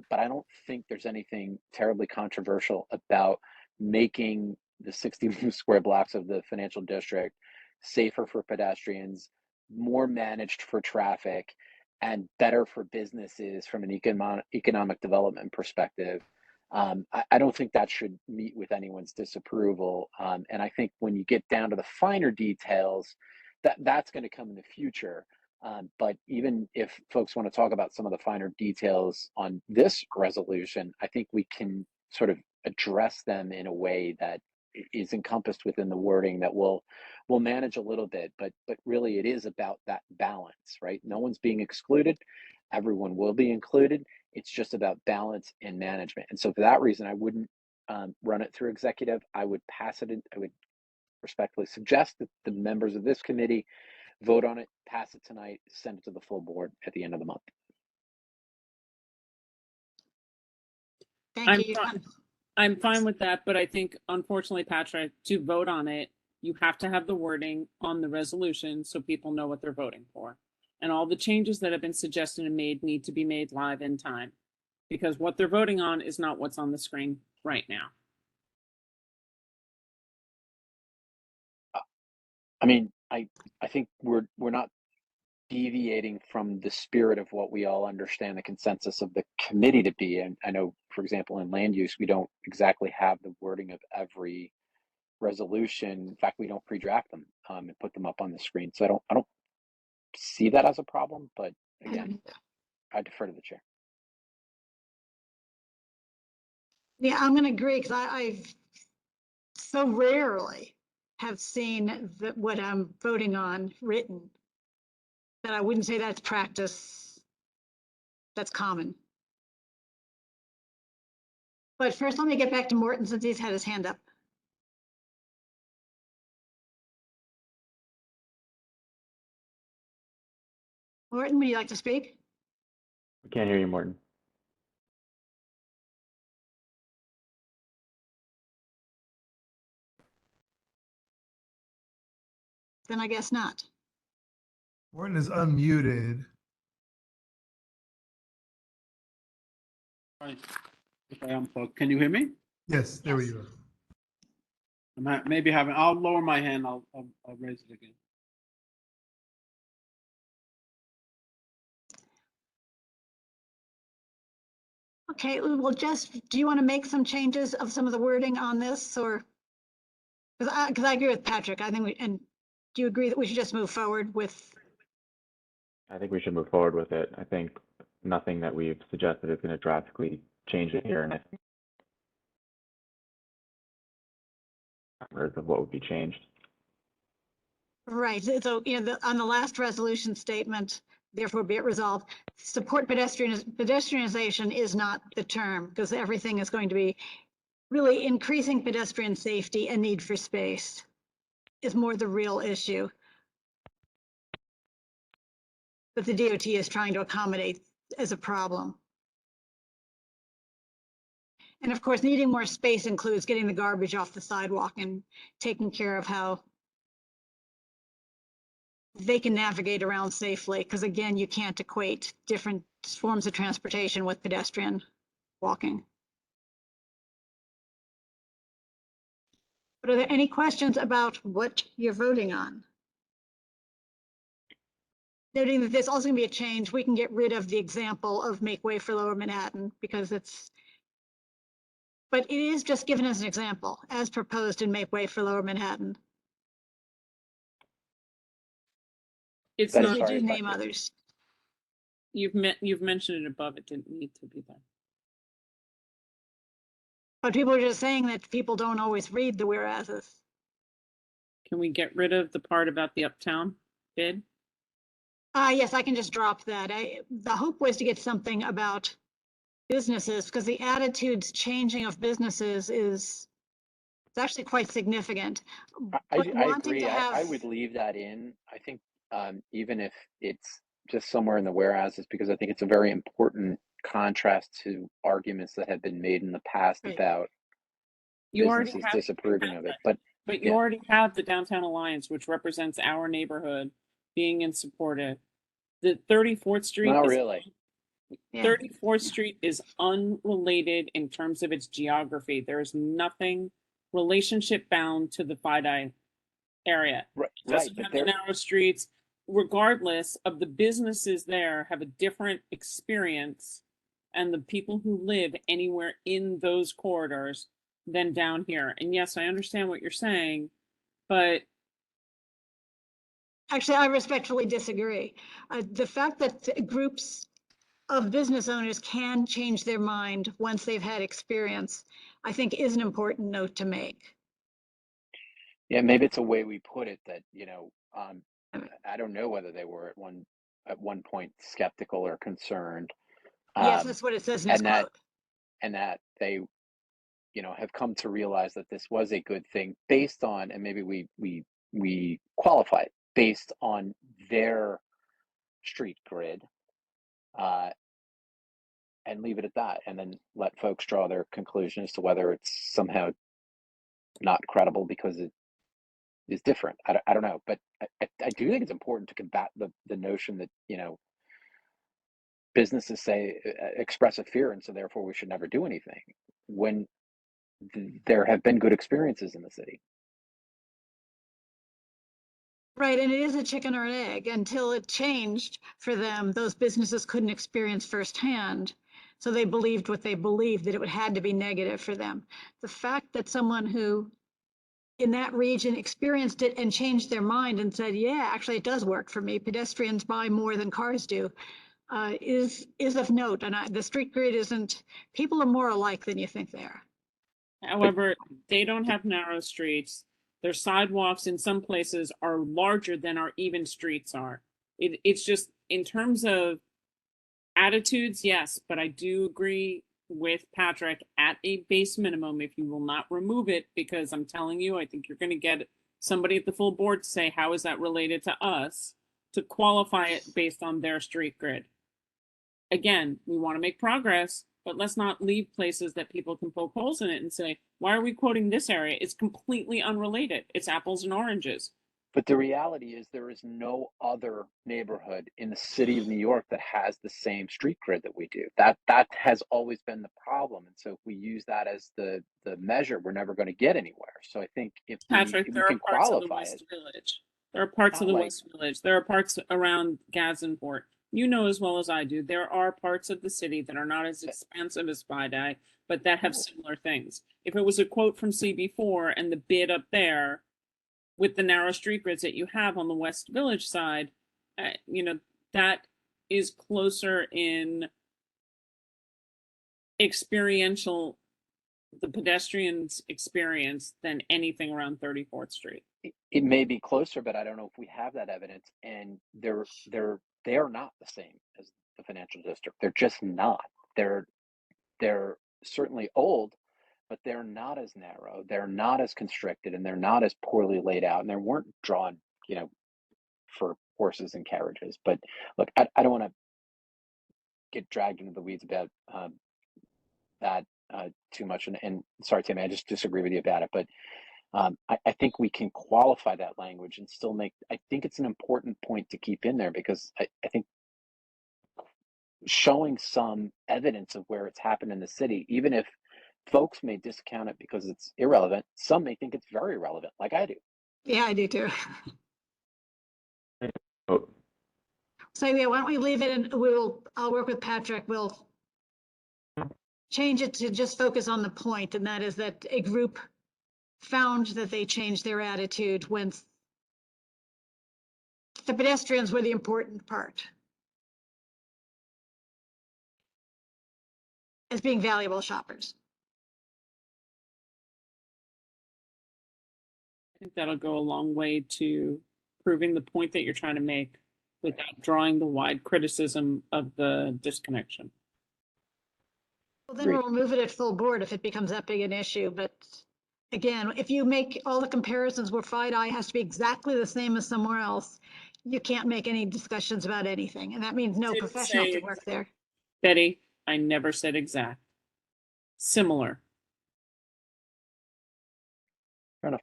But I don't think there's anything terribly controversial about making the 60 square blocks of the financial district safer for pedestrians, more managed for traffic, and better for businesses from an economic development perspective. I don't think that should meet with anyone's disapproval. And I think when you get down to the finer details, that's going to come in the future. But even if folks want to talk about some of the finer details on this resolution, I think we can sort of address them in a way that is encompassed within the wording that will manage a little bit, but really it is about that balance, right? No one's being excluded, everyone will be included. It's just about balance and management. And so for that reason, I wouldn't run it through executive. I would pass it in. I would respectfully suggest that the members of this committee vote on it, pass it tonight, send it to the full board at the end of the month. Thank you. I'm fine with that, but I think, unfortunately, Patrick, to vote on it, you have to have the wording on the resolution so people know what they're voting for. And all the changes that have been suggested and made need to be made live in time because what they're voting on is not what's on the screen right now. I mean, I think we're not deviating from the spirit of what we all understand the consensus of the committee to be. And I know, for example, in land use, we don't exactly have the wording of every resolution. In fact, we don't pre-draft them and put them up on the screen. So I don't see that as a problem. But again, I defer to the chair. Yeah, I'm going to agree because I've so rarely have seen what I'm voting on written that I wouldn't say that's practice. That's common. But first, let me get back to Morton since he's had his hand up. Morton, would you like to speak? We can't hear you, Morton. Then I guess not. Morton is unmuted. Right. If I unplug, can you hear me? Yes, there we go. Maybe having. I'll lower my hand. I'll raise it again. Okay, well, just, do you want to make some changes of some of the wording on this, or? Because I agree with Patrick. I think and do you agree that we should just move forward with? I think we should move forward with it. I think nothing that we've suggested is going to drastically change it here, and I think of what would be changed. Right, so, on the last resolution statement, therefore be it resolved, support pedestrianization is not the term, because everything is going to be really increasing pedestrian safety and need for space is more the real issue. But the DOT is trying to accommodate as a problem. And of course, needing more space includes getting the garbage off the sidewalk and taking care of how they can navigate around safely. Because again, you can't equate different forms of transportation with pedestrian walking. But are there any questions about what you're voting on? Noting that there's also going to be a change, we can get rid of the example of make way for Lower Manhattan because but it is just given as an example, as proposed in Make Way for Lower Manhattan. It's That is not, They sorry, do but name others. you've mentioned it above, it didn't need to be there. But people are just saying that people don't always read the whereases. Can we get rid of the part about the uptown bid? Yes, I can just drop that. The hope was to get something about businesses because the attitudes changing of businesses is it's actually quite significant. I But wanting agree. to have, I would leave that in. I think even if it's just somewhere in the whereas, because I think it's a very important contrast to arguments that have been made in the past Right. about You already businesses have, disapproving of it. But but you yeah. already have the Downtown Alliance, which represents our neighborhood being in supportive. The 34th Street Not is really. yeah. 34th Street is unrelated in terms of its geography. There is nothing relationship bound to the FIDI area. Right, It doesn't but have the narrow streets. Regardless of the businesses there have a different experience and the people who live anywhere in those corridors than down here. And yes, I understand what you're saying, but Actually, I respectfully disagree. The fact that groups of business owners can change their mind once they've had experience, I think is an important note to make. Yeah, maybe it's a way we put it that, I don't know whether they were at one point skeptical or concerned. Yes, that's what it says in his quote. And that they, have come to realize that this was a good thing based on, and maybe we qualify it based on their street grid, and leave it at that, and then let folks draw their conclusion as to whether it's somehow not credible because it is different. I don't know, but I do think it's important to combat the notion that businesses express a fear, and so therefore we should never do anything when there have been good experiences in the city. Right, and it is a chicken or an egg. Until it changed for them, those businesses couldn't experience firsthand. So they believed what they believed, that it had to be negative for them. The fact that someone who in that region experienced it and changed their mind and said, yeah, actually it does work for me. Pedestrians buy more than cars do, is of note. And the street grid isn't, people are more alike than you think they are. however, they don't have narrow streets. Their sidewalks in some places are larger than our even streets are. It's just in terms of attitudes, yes, but I do agree with Patrick at a base minimum if you will not remove it, because I'm telling you, I think you're going to get somebody at the full board to say, how is that related to us, to qualify it based on their street grid. Again, we want to make progress, but let's not leave places that people can poke holes in it and say, why are we quoting this area? It's completely unrelated. It's apples and oranges. But the reality is there is no other neighborhood in the city of New York that has the same street grid that we do. That has always been the problem. And so if we use that as the measure, we're never going to get anywhere. So I think if Patrick, we there are can parts of the qualify West it, Village. There are parts of not the like West Village. There are parts around Gazenport. You know as well as I do, there are parts of the city that are not as expensive as Spidey, but that have similar things. If it was a quote from CB4 and the bid up there with the narrow street grids that you have on the West Village side, you know, that is closer in experiential, the pedestrians experience than anything around 34th Street. it may be closer, but I don't know if we have that evidence. And they are not the same as the financial district. They're just not. They're certainly old, but they're not as narrow. They're not as constricted, and they're not as poorly laid out. And they weren't drawn, you know, for horses and carriages. But look, I don't want to get dragged into the weeds about that too much. And sorry, Tammy, I just disagree with you about it. But I think we can qualify that language and still make. I think it's an important point to keep in there, because I think showing some evidence of where it's happened in the city, even if folks may discount it because it's irrelevant, some may think it's very relevant, like I do. Yeah, I do too. Oh, So yeah, why don't we leave it and I'll work with Patrick. We'll change it to just focus on the point, and that is that a group found that they changed their attitude when the pedestrians were the important part as being valuable shoppers. I think that'll go a long way to proving the point that you're trying to make without drawing the wide criticism of the disconnection. Well, then we'll move it at full board if it becomes that big an issue. But again, if you make all the comparisons where FIDI has to be exactly the same as somewhere else, you can't make any discussions about anything. And that means no Didn't professional say to work there. Betty, I never said exact. Similar. Fair enough.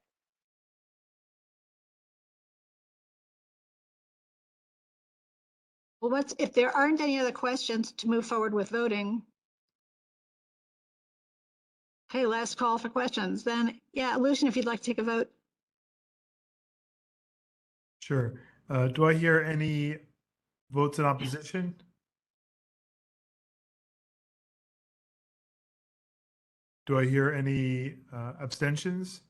Well, if there aren't any other questions to move forward with voting. Okay, last call for questions. Then, yeah, Lucian, if you'd like to take a vote. Sure. Do I hear any votes in opposition? Do I hear any abstentions?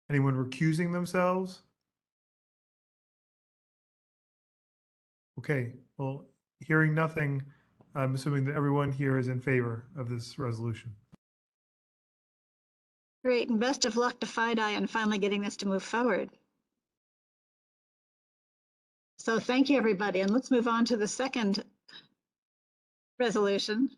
Anyone recusing themselves? Okay, well, hearing nothing, I'm assuming that everyone here is in favor of this resolution. Great, and best of luck to FIDI on finally getting this to move forward. So thank you, everybody, and let's move on to the second resolution.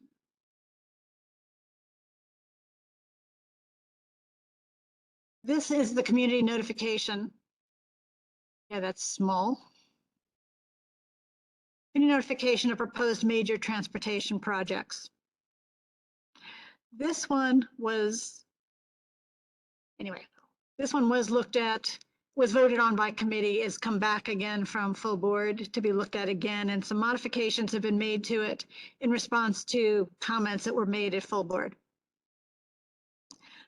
This is the community notification. Yeah, that's small. Community notification of proposed major transportation projects. This one was, anyway, this one was looked at, was voted on by committee, is come back again from full board to be looked at again, and some modifications have been made to it in response to comments that were made at full board.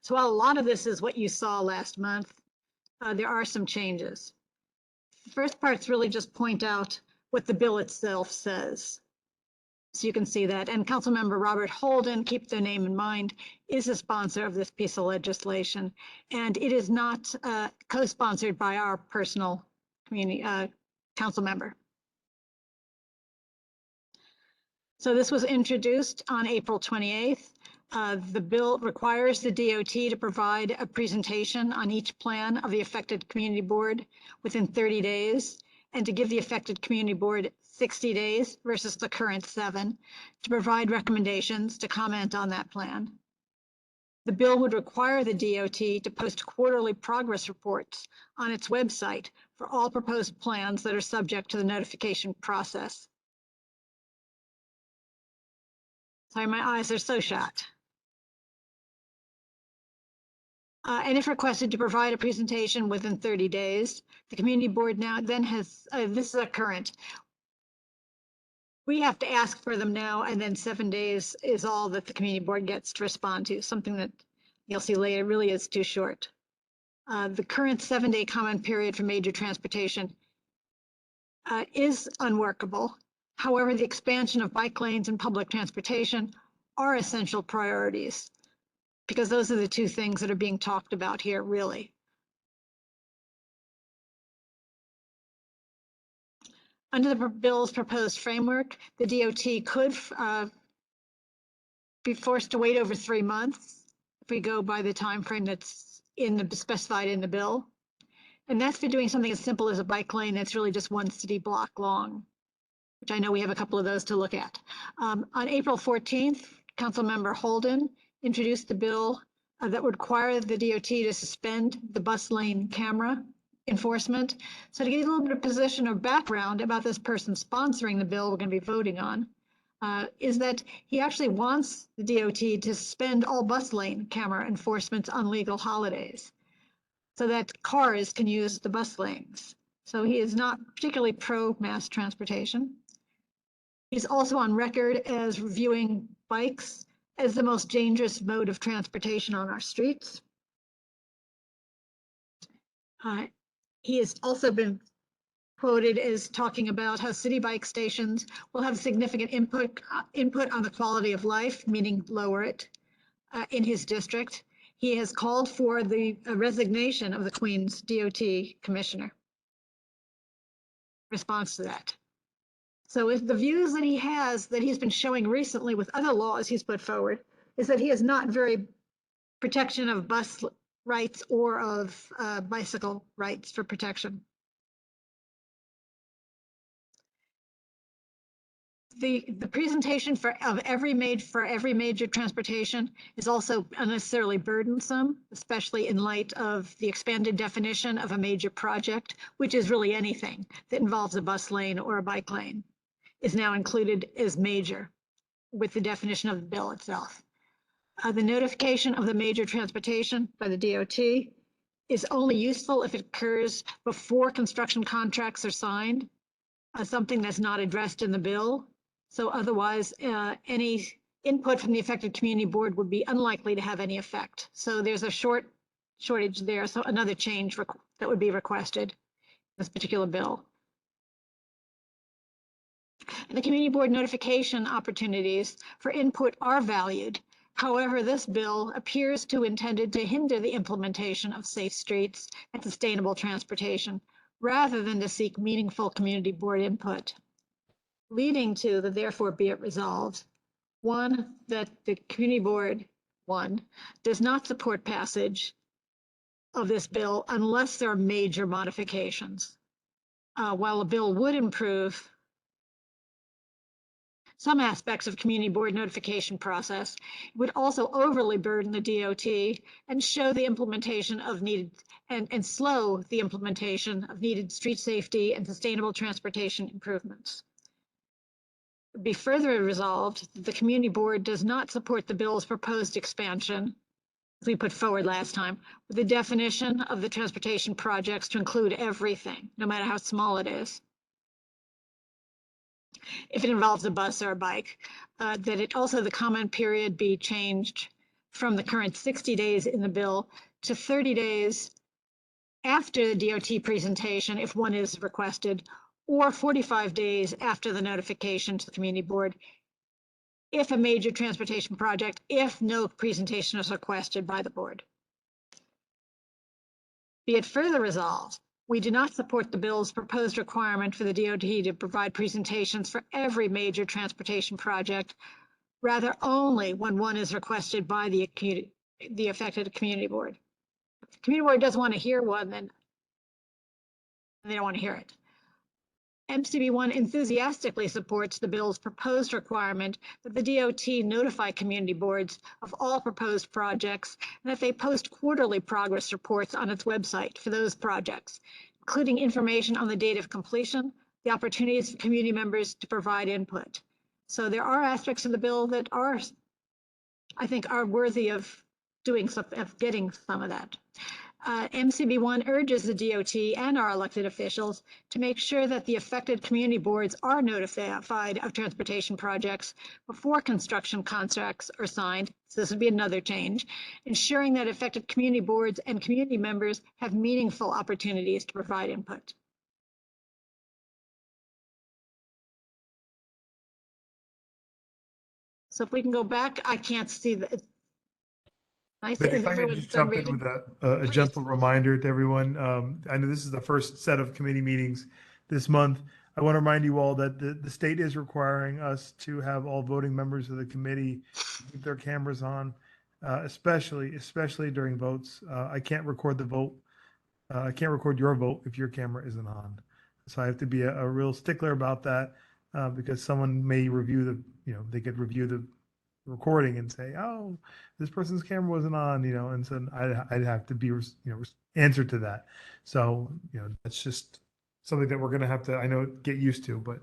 So while a lot of this is what you saw last month, there are some changes. The first part's really just point out what the bill itself says. So you can see that. And Councilmember Robert Holden, keep the name in mind, is a sponsor of this piece of legislation. And it is not co-sponsored by our personal community council member. So this was introduced on April 28th. The bill requires the DOT to provide a presentation on each plan of the affected community board within 30 days, and to give the affected community board 60 days versus the current 7 to provide recommendations to comment on that plan. The bill would require the DOT to post quarterly progress reports on its website for all proposed plans that are subject to the notification process. Sorry, my eyes are so shut. And if requested to provide a presentation within 30 days, the community board now then has, this is a current. We have to ask for them now, and then 7 days is all that the community board gets to respond to, something that you'll see later really is too short. The current 7-day comment period for major transportation is unworkable. However, the expansion of bike lanes and public transportation are essential priorities, because those are the two things that are being talked about here, really. Under the bill's proposed framework, the DOT could be forced to wait over 3 months if we go by the time frame that's specified in the bill. And that's for doing something as simple as a bike lane that's really just one city block long, which I know we have a couple of those to look at. On April 14th, Councilmember Holden introduced the bill that would require the DOT to suspend the bus lane camera enforcement. So to give you a little bit of position or background about this person sponsoring the bill we're going to be voting on, is that he actually wants the DOT to suspend all bus lane camera enforcement on legal holidays so that cars can use the bus lanes. So he is not particularly pro mass transportation. He's also on record as reviewing bikes as the most dangerous mode of transportation on our streets. He has also been quoted as talking about how city bike stations will have significant input on the quality of life, meaning lower it in his district. He has called for the resignation of the Queens DOT commissioner. Response to that. So if the views that he has, that he's been showing recently with other laws he's put forward, is that he is not very protection of bus rights or of bicycle rights for protection. The presentation for every major transportation is also unnecessarily burdensome, especially in light of the expanded definition of a major project, which is really anything that involves a bus lane or a bike lane, is now included as major with the definition of the bill itself. The notification of the major transportation by the DOT is only useful if it occurs before construction contracts are signed, something that's not addressed in the bill. So otherwise, any input from the affected community board would be unlikely to have any effect. So there's a shortage there. So another change that would be requested in this particular bill. And the community board notification opportunities for input are valued. However, this bill appears to intended to hinder the implementation of safe streets and sustainable transportation, rather than to seek meaningful community board input, leading to the therefore be it resolved, 1, that the community board, 1, does not support passage of this bill unless there are major modifications. While a bill would improve some aspects of community board notification process, it would also overly burden the DOT and show the implementation of needed and slow the implementation of needed street safety and sustainable transportation improvements. It would be further resolved that the community board does not support the bill's proposed expansion, as we put forward last time, with the definition of the transportation projects to include everything, no matter how small it is. If it involves a bus or a bike, that it also the comment period be changed from the current 60 days in the bill to 30 days after the DOT presentation, if one is requested, or 45 days after the notification to the community board, if a major transportation project, if no presentation is requested by the board. Be it further resolved, we do not support the bill's proposed requirement for the DOT to provide presentations for every major transportation project, rather only when one is requested by the affected community board. If the community board doesn't want to hear one, then they don't want to hear it. MCB1 enthusiastically supports the bill's proposed requirement that the DOT notify community boards of all proposed projects and that they post quarterly progress reports on its website for those projects, including information on the date of completion, the opportunities for community members to provide input. So there are aspects of the bill that are, I think, are worthy of doing something, of getting some of that. MCB1 urges the DOT and our elected officials to make sure that the affected community boards are notified of transportation projects before construction contracts are signed. So this would be another change, ensuring that affected community boards and community members have meaningful opportunities to provide input. So if we can go back, I can't see the. Nice. But if I could just jump in with a gentle reminder to everyone, I know this is the first set of committee meetings this month. I want to remind you all that the state is requiring us to have all voting members of the committee keep their cameras on, especially during votes. I can't record the vote. I can't record your vote if your camera isn't on. So I have to be a real stickler about that because someone may review they could review the recording and say, oh, this person's camera wasn't on, and so I'd have to be, answer to that. So, that's just something that we're going to have to, I know, get used to, but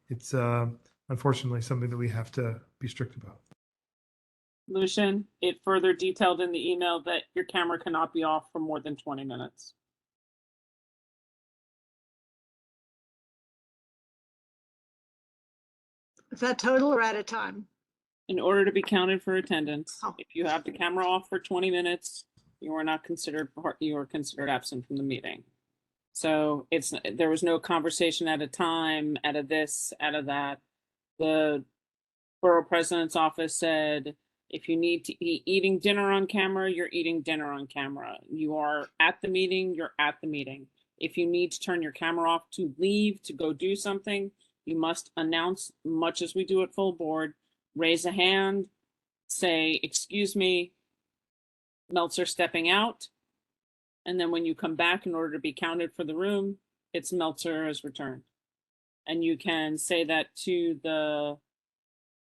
it's unfortunately something that we have to be strict about. Lucian, it further detailed in the email that your camera cannot be off for more than 20 minutes. Is that total or at a time? In order to be counted for attendance, if you have the camera off for 20 minutes, you are not considered you are considered absent from the meeting. So there was no conversation at a time, out of this, out of that. The borough president's office said, if you need to be eating dinner on camera, you're eating dinner on camera. You are at the meeting, you're at the meeting. If you need to turn your camera off to leave, to go do something, you must announce, much as we do at full board, raise a hand, say, excuse me, Meltzer stepping out. And then when you come back in order to be counted for the room, it's Meltzer has returned. And you can say that to the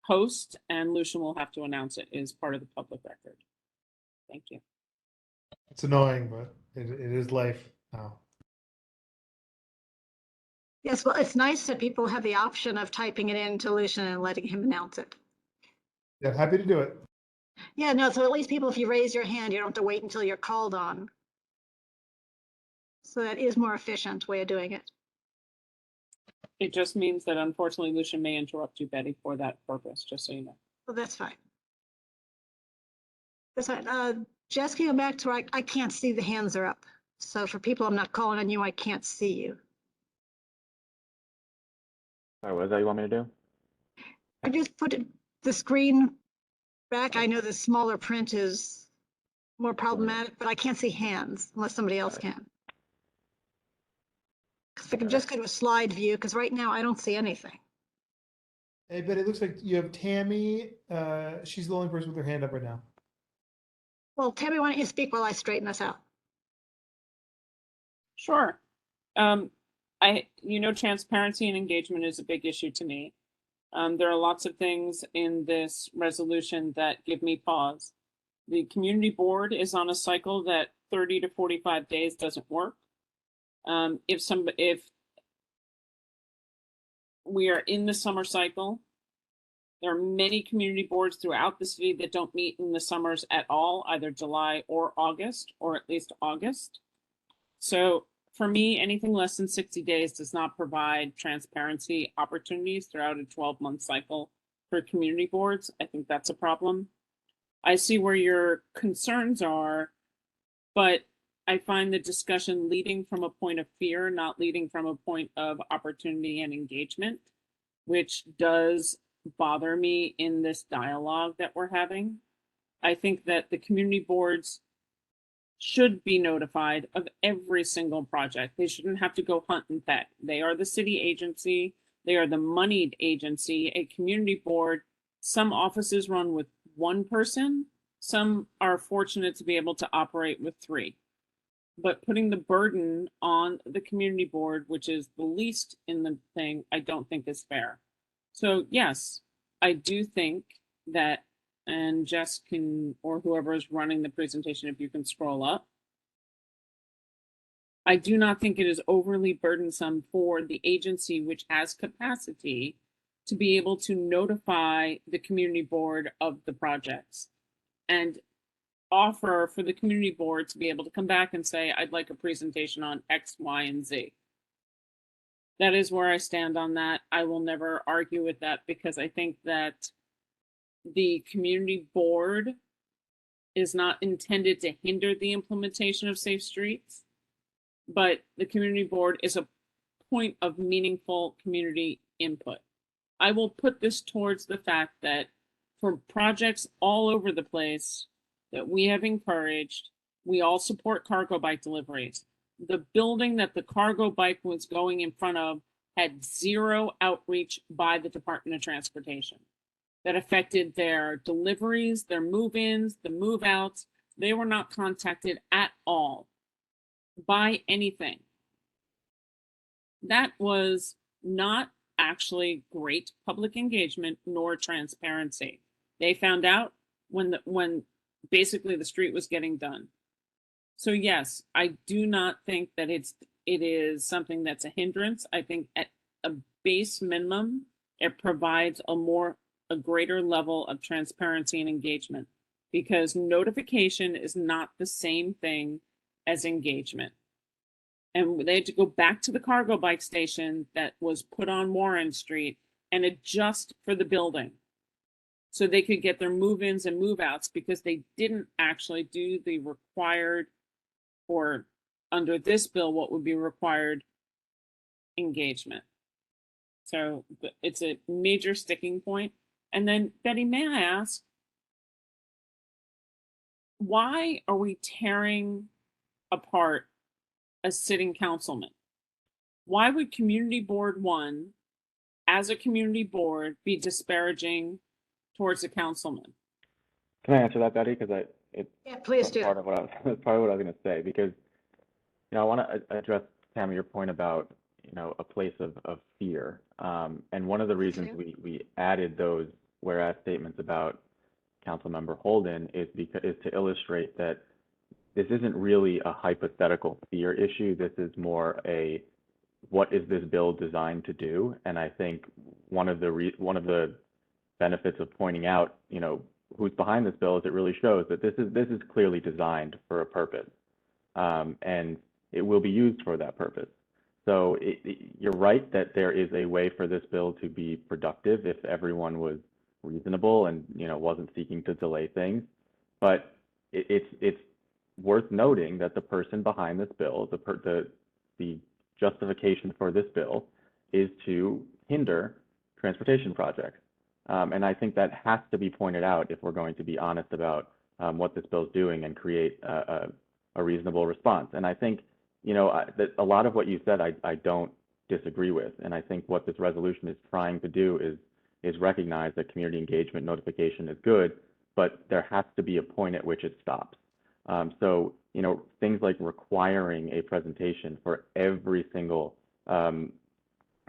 host, and Lucian will have to announce it as part of the public record. Thank you. It's annoying, but it is life now. Yes, well, it's nice that people have the option of typing it in to Lucian and letting him announce it. Yeah, happy to do it. Yeah, no, so at least people, if you raise your hand, you don't have to wait until you're called on. So that is more efficient way of doing it. It just means that unfortunately Lucian may interrupt you, Betty, for that purpose, just so you know. Well, that's fine. That's fine. Jess, can you go back to where I can't see the hands are up. So for people I'm not calling on you, I can't see you. Sorry, what is that you want me to do? I just put the screen back. I know the smaller print is more problematic, but I can't see hands unless somebody else can. If I could just go to a slide view, because right now I don't see anything. Hey, but it looks like you have Tammy. She's the only person with her hand up right now. Well, Tammy, why don't you speak while I straighten this out? Sure. Transparency and engagement is a big issue to me. There are lots of things in this resolution that give me pause. The community board is on a cycle that 30 to 45 days doesn't work. If we are in the summer cycle, there are many community boards throughout the city that don't meet in the summers at all, either July or August, or at least August. So for me, anything less than 60 days does not provide transparency opportunities throughout a 12-month cycle for community boards. I think that's a problem. I see where your concerns are, but I find the discussion leading from a point of fear, not leading from a point of opportunity and engagement, which does bother me in this dialogue that we're having. I think that the community boards should be notified of every single project. They shouldn't have to go hunt and peck. They are the city agency. They are the moneyed agency. A community board, some offices run with one person. Some are fortunate to be able to operate with 3. but putting the burden on the community board, which is the least in the thing, I don't think is fair. So yes, I do think that, and Jess can, or whoever is running the presentation, if you can scroll up, I do not think it is overly burdensome for the agency which has capacity to be able to notify the community board of the projects and offer for the community board to be able to come back and say, I'd like a presentation on X, Y, and Z. That is where I stand on that. I will never argue with that because I think that the community board is not intended to hinder the implementation of safe streets, but the community board is a point of meaningful community input. I will put this towards the fact that for projects all over the place that we have encouraged, we all support cargo bike deliveries. The building that the cargo bike was going in front of had zero outreach by the Department of Transportation. That affected their deliveries, their move-ins, the move-outs. They were not contacted at all by anything. That was not actually great public engagement nor transparency. They found out when basically the street was getting done. So yes, I do not think that it is something that's a hindrance. I think at a base minimum, it provides a greater level of transparency and engagement because notification is not the same thing as engagement. And they had to go back to the cargo bike station that was put on Warren Street and adjust for the building so they could get their move-ins and move-outs because they didn't actually do the required, or under this bill, what would be required engagement. So it's a major sticking point. And then, Betty, may I ask, why are we tearing apart a sitting councilman? Why would Community Board 1, as a community board, be disparaging towards a councilman? Can I answer that, Betty? Because Yeah, please do. part of what I was going to say. Because I want to address, Tammy, your point about a place of fear. And one of the reasons we added those whereas statements about Councilmember Holden is to illustrate that this isn't really a hypothetical fear issue. This is more a what is this bill designed to do? And I think one of the benefits of pointing out, who's behind this bill is it really shows that this is clearly designed for a purpose, and it will be used for that purpose. So you're right that there is a way for this bill to be productive if everyone was reasonable and wasn't seeking to delay things. But it's worth noting that the person behind this bill, the justification for this bill, is to hinder transportation projects. And I think that has to be pointed out if we're going to be honest about what this bill is doing and create a reasonable response. And I think, that a lot of what you said, I don't disagree with. And I think what this resolution is trying to do is recognize that community engagement notification is good, but there has to be a point at which it stops. So, things like requiring a presentation for every single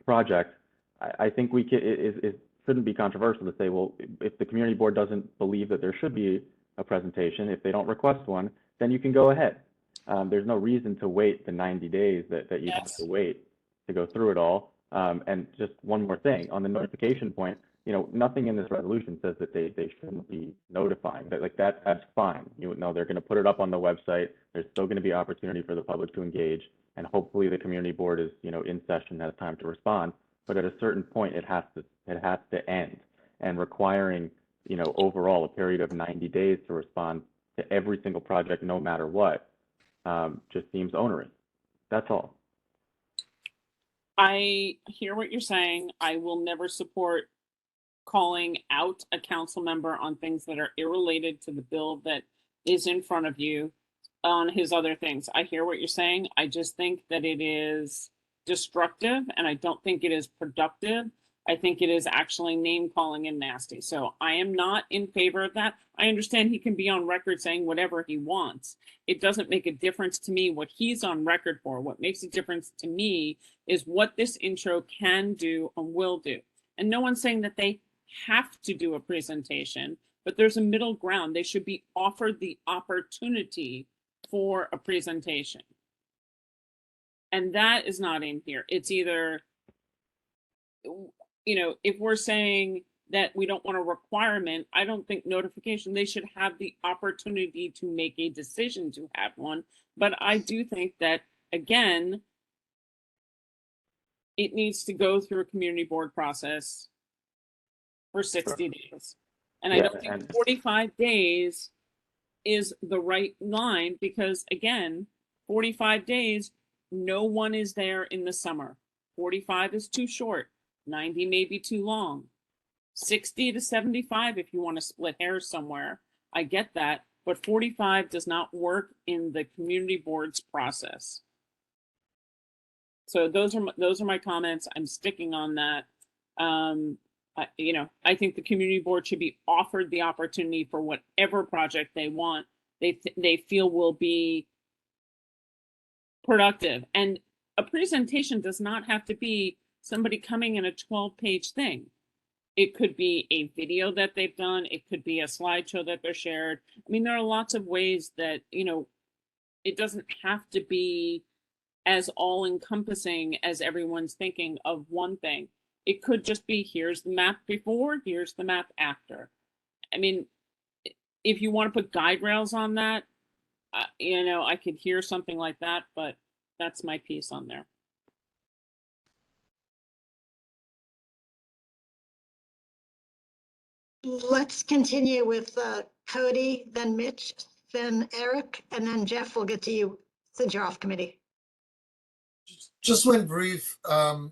project, I think it shouldn't be controversial to say, well, if the community board doesn't believe that there should be a presentation, if they don't request one, then you can go ahead. There's no reason to wait the 90 days that you have to wait to go through it all. And just one more thing on the notification point, nothing in this resolution says that they shouldn't be notifying. That's fine. They're going to put it up on the website. There's still going to be opportunity for the public to engage, and hopefully the community board is in session, has time to respond. But at a certain point, it has to end. And requiring overall a period of 90 days to respond to every single project, no matter what, just seems onerous. That's all. I hear what you're saying. I will never support calling out a council member on things that are irrelated to the bill that is in front of you on his other things. I hear what you're saying. I just think that it is destructive, and I don't think it is productive. I think it is actually name calling and nasty. So I am not in favor of that. I understand he can be on record saying whatever he wants. It doesn't make a difference to me what he's on record for. What makes a difference to me is what this intro can do and will do. And no one's saying that they have to do a presentation, but there's a middle ground. They should be offered the opportunity for a presentation. And that is not in here. It's either, you know, if we're saying that we don't want a requirement, I don't think notification, they should have the opportunity to make a decision to have one. But I do think that, again, it needs to go through a community board process for 60 days. And I Yeah, don't think and 45 days is the right line because, again, 45 days, no one is there in the summer. 45 is too short. 90 may be too long. 60 to 75 if you want to split hairs somewhere. I get that, but 45 does not work in the community board's process. So those are my comments. I'm sticking on that. You know, I think the community board should be offered the opportunity for whatever project they want. They feel will be productive, and a presentation does not have to be somebody coming in a 12-page thing. It could be a video that they've done. It could be a slideshow that they're shared. I mean, there are lots of ways that, you know, it doesn't have to be as all-encompassing as everyone's thinking of one thing. It could just be, here's the map before, here's the map after. I mean, if you want to put guide rails on that, you know, I could hear something like that, but that's my piece on there. Let's continue with Cody, then Mitch, then Eric, and then Jeff will get to you since you're off committee. Just one brief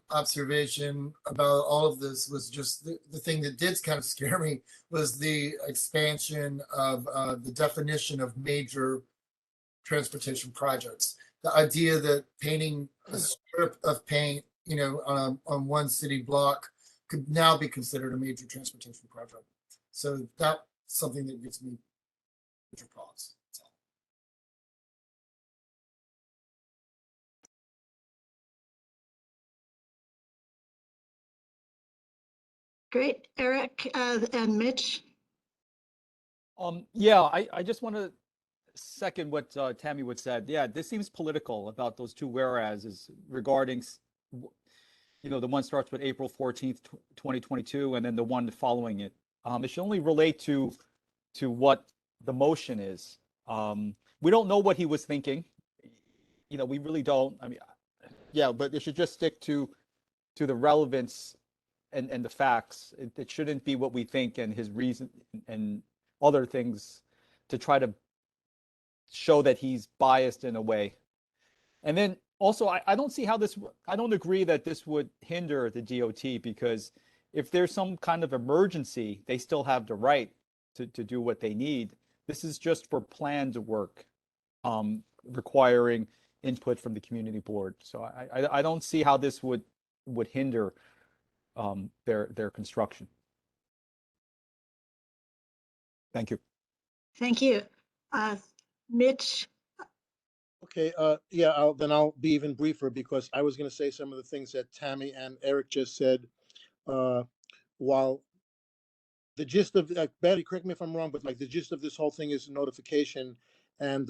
observation about all of this was just the thing that did kind of scare me was the expansion of the definition of major transportation projects. The idea that painting a strip of paint, you know, on one city block could now be considered a major transportation project. So that's something that gives me major pause. Great, Eric and Mitch. Yeah, I just want to second what Tammy would said. Yeah, this seems political about those two whereases regarding, you know, the one starts with April 14th, 2022, and then the one following it. It should only relate to what the motion is. We don't know what he was thinking. You know, we really don't. I mean, yeah, but it should just stick to the relevance and the facts. It shouldn't be what we think and his reason and other things to try to show that he's biased in a way. And then also, I don't see how this, I don't agree that this would hinder the DOT, because if there's some kind of emergency, they still have the right to do what they need. This is just for planned work, requiring input from the community board. So I don't see how this would hinder their construction. Thank you. Thank you. Mitch. Okay, yeah, I'll be even briefer because I was going to say some of the things that Tammy and Eric just said. While the gist of, Betty, correct me if I'm wrong, but like the gist of this whole thing is notification, and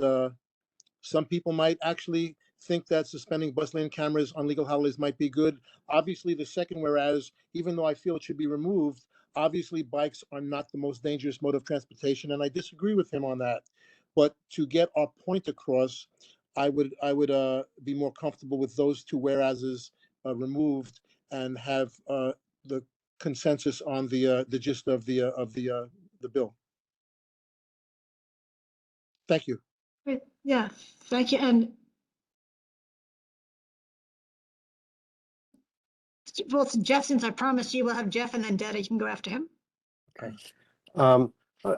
some people might actually think that suspending bus lane cameras on legal holidays might be good. Obviously, the second whereas, even though I feel it should be removed, obviously bikes are not the most dangerous mode of transportation, and I disagree with him on that. But to get our point across, I would be more comfortable with those two whereases removed and have the consensus on the gist of the bill. Thank you. Yeah, thank you. And well, Jeff, since I promised you, we'll have Jeff and then Detta, you can go after him. Okay.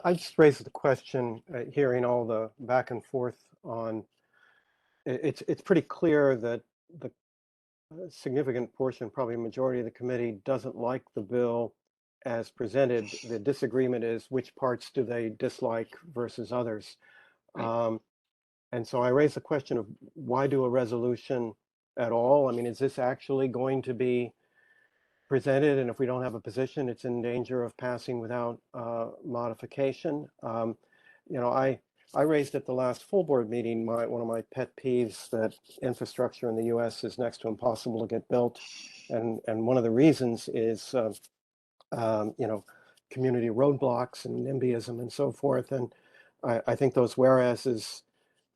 I just raised the question, hearing all the back and forth on, it's pretty clear that the a significant portion, probably a majority of the committee, doesn't like the bill as presented. The disagreement is which parts do they dislike versus others. Right. And so I raised the question of why do a resolution at all? I mean, is this actually going to be presented? And if we don't have a position, it's in danger of passing without modification. I raised at the last full board meeting one of my pet peeves that infrastructure in the U.S. is next to impossible to get built, and one of the reasons is community roadblocks and NIMBYism and so forth. And I think those whereases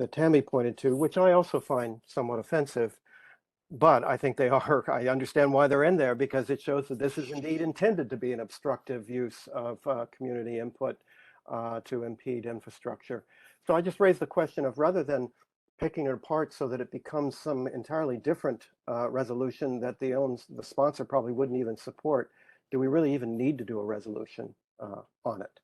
that Tammy pointed to, which I also find somewhat offensive, but I think they are, I understand why they're in there, because it shows that this is indeed intended to be an obstructive use of community input to impede infrastructure. So I just raised the question of, rather than picking it apart so that it becomes some entirely different resolution that the sponsor probably wouldn't even support, do we really even need to do a resolution on it?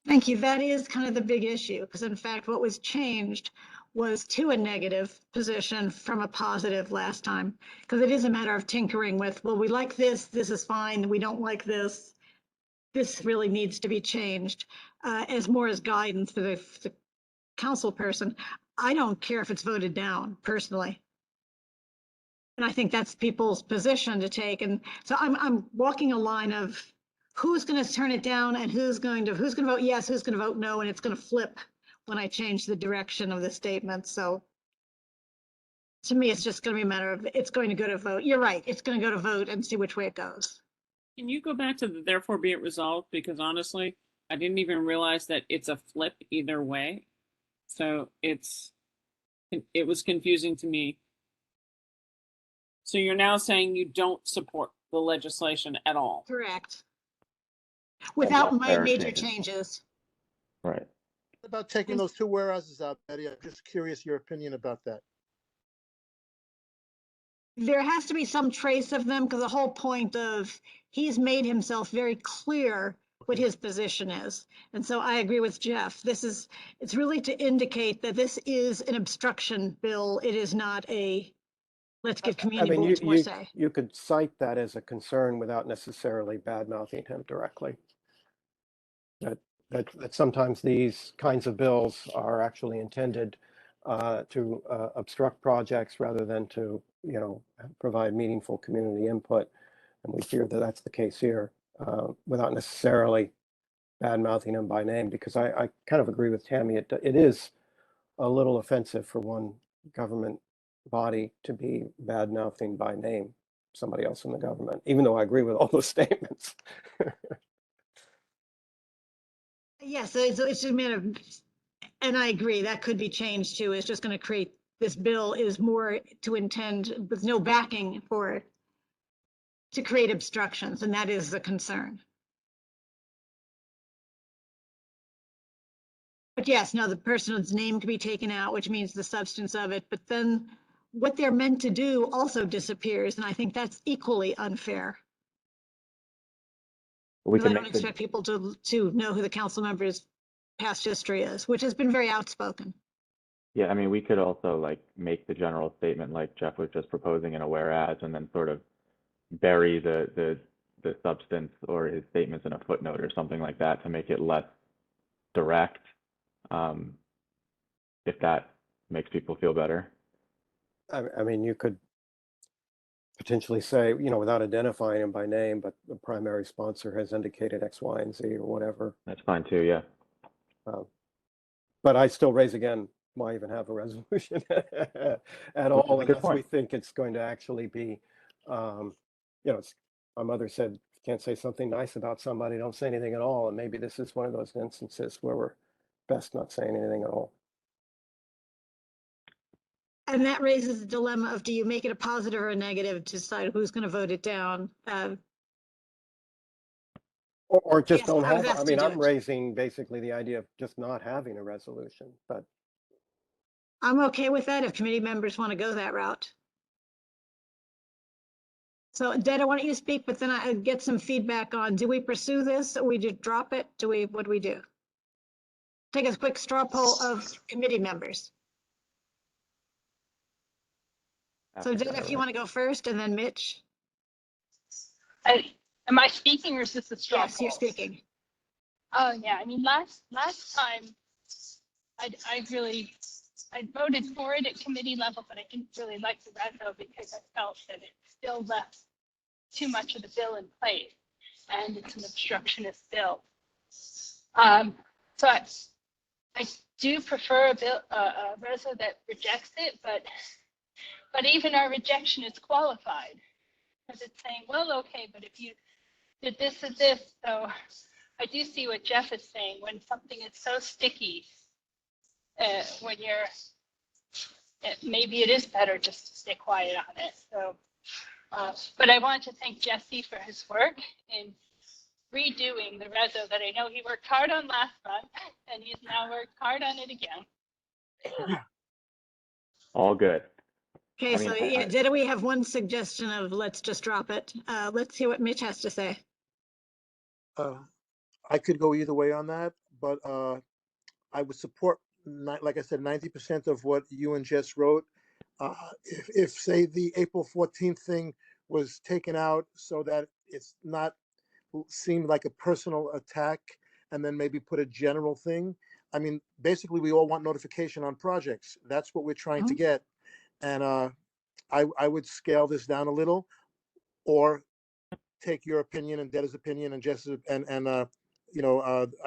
Thank you. That is kind of the big issue, because in fact, what was changed was to a negative position from a positive last time, because it is a matter of tinkering with, well, we like this is fine, we don't like this really needs to be changed, as more as guidance for the council person. I don't care if it's voted down personally. And I think that's people's position to take. And so I'm walking a line of who's going to turn it down and who's going to vote yes, who's going to vote no, and it's going to flip when I change the direction of the statement. So to me, it's just going to be a matter of it's going to go to vote. You're right. It's going to go to vote and see which way it goes. Can you go back to the therefore be it resolved? Because honestly, I didn't even realize that it's a flip either way. So it was confusing to me. So you're now saying you don't support the legislation at all? Correct. Without Unless there are major changes. changes. Right. What about taking those two whereases out, Betty? I'm just curious your opinion about that. There has to be some trace of them, because the whole point of he's made himself very clear what his position is. And so I agree with Jeff. It's really to indicate that this is an obstruction bill. It is not a, let's give community boards more say. You could cite that as a concern without necessarily bad-mouthing him directly. That sometimes these kinds of bills are actually intended to obstruct projects rather than to, provide meaningful community input. And we fear that that's the case here, without necessarily bad-mouthing him by name, because I kind of agree with Tammy. It is a little offensive for one government body to be bad-mouthing by name somebody else in the government, even though I agree with all those statements. Yes, so it's just a matter of, and I agree, that could be changed too. It's just going to create, this bill is more to intend with no backing for it to create obstructions, and that is the concern. But yes, no, the person's name can be taken out, which means the substance of it, but then what they're meant to do also disappears, and I think that's equally unfair. We I can don't make the, expect people to know who the council member's past history is, which has been very outspoken. yeah, I mean, we could also like make the general statement like Jeff was just proposing in a whereas, and then sort of bury the substance or his statements in a footnote or something like that to make it less direct. If that makes people feel better. I mean, you could potentially say, without identifying him by name, but the primary sponsor has indicated X, Y, and Z or whatever. That's fine too, yeah. But I still raise again, why even have a resolution at all That's a good unless we point. think it's going to actually be, my mother said, if you can't say something nice about somebody, don't say anything at all. And maybe this is one of those instances where we're best not saying anything at all. And that raises the dilemma of, do you make it a positive or a negative to decide who's going to vote it down? Or just Yes, don't I was have, I asked to mean, do I'm it. raising basically the idea of just not having a resolution, but I'm okay with that if committee members want to go that route. So Deb, why don't you speak, but then I get some feedback on, do we pursue this or we just drop it? What do we do? Take a quick straw poll of committee members. So after Jen, if you Galloway. want to go first and then Mitch. Am I speaking or is this a straw Yes, you're poll? speaking. Oh yeah, I mean last time I voted for it at committee level, but I didn't really like the reso because I felt that it still left too much of the bill in place, and it's an obstructionist bill. So I do prefer a bill, a reso that rejects it, but even our rejection is qualified because it's saying, well, okay, but if you did this and this, so I do see what Jeff is saying. When something is so sticky, when maybe it is better just to stay quiet on it. So, but I want to thank Jesse for his work in redoing the reso that I know he worked hard on last month, and he's now worked hard on it again. All good. Okay, I so mean, yeah, did we have one suggestion of let's just drop it? Let's see what Mitch has to say. I could go either way on that, but I would support, like I said, 90% of what you and Jess wrote. If say the April 14th thing was taken out so that it's not seemed like a personal attack, and then maybe put a general thing. I mean, basically, we all want notification on projects. That's what we're trying to get. And I would scale this down a little, or take your opinion and Detta's opinion and Jess's and I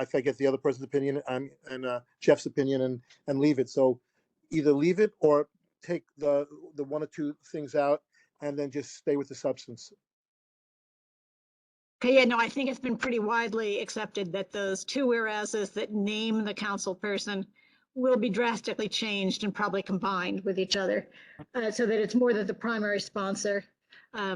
forget the other person's opinion and Jeff's opinion and leave it. So either leave it or take the one or two things out and then just stay with the substance. Okay, yeah, no, I think it's been pretty widely accepted that those two whereases that name the council person will be drastically changed and probably combined with each other, so that it's more than the primary sponsor. I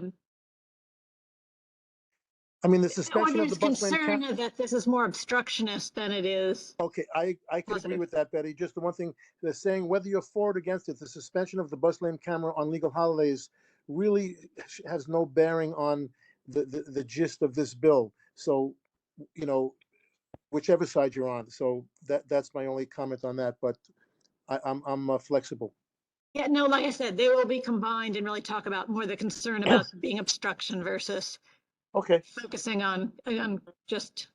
mean, the suspension of the There's bus lane concern that this is more obstructionist than it is. Okay, I could agree Positive. with that, Betty. Just the one thing they're saying, whether you're for or against it, the suspension of the bus lane camera on legal holidays really has no bearing on the gist of this bill. So, whichever side you're on. So that's my only comment on that. But I'm flexible. Yeah, no, like I said, they will be combined and really talk about more the concern about being obstruction versus Okay. focusing on just,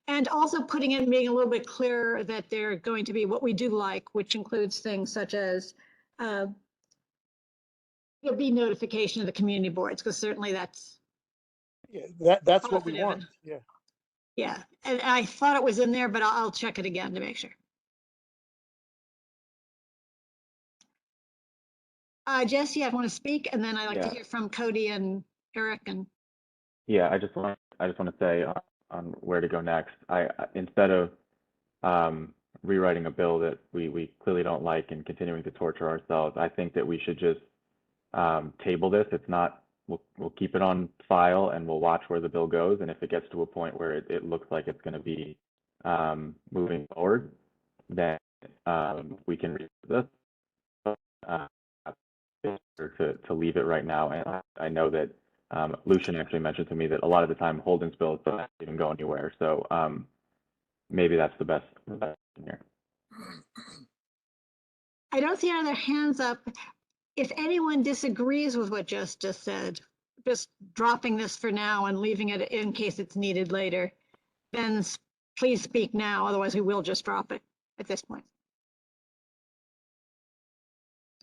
and also putting in, being a little bit clearer that they're going to be what we do like, which includes things such as there'll be notification of the community boards, because certainly that's That's what we positive. want. Yeah. Yeah, and I thought it was in there, but I'll check it again to make sure. Jesse, I want to speak, and then I'd like to hear from Cody and Eric. And yeah, I just want to say on where to go next. Instead of rewriting a bill that we clearly don't like and continuing to torture ourselves, I think that we should just table this. It's not. We'll keep it on file and we'll watch where the bill goes. And if it gets to a point where it looks like it's going to be moving forward, then we can revisit this. To leave it right now. And I know that Lucian actually mentioned to me that a lot of the time Holden's bills don't even go anywhere. So maybe that's the best here. I don't see any other hands up. If anyone disagrees with what just said, just dropping this for now and leaving it in case it's needed later, then please speak now. Otherwise, we will just drop it at this point.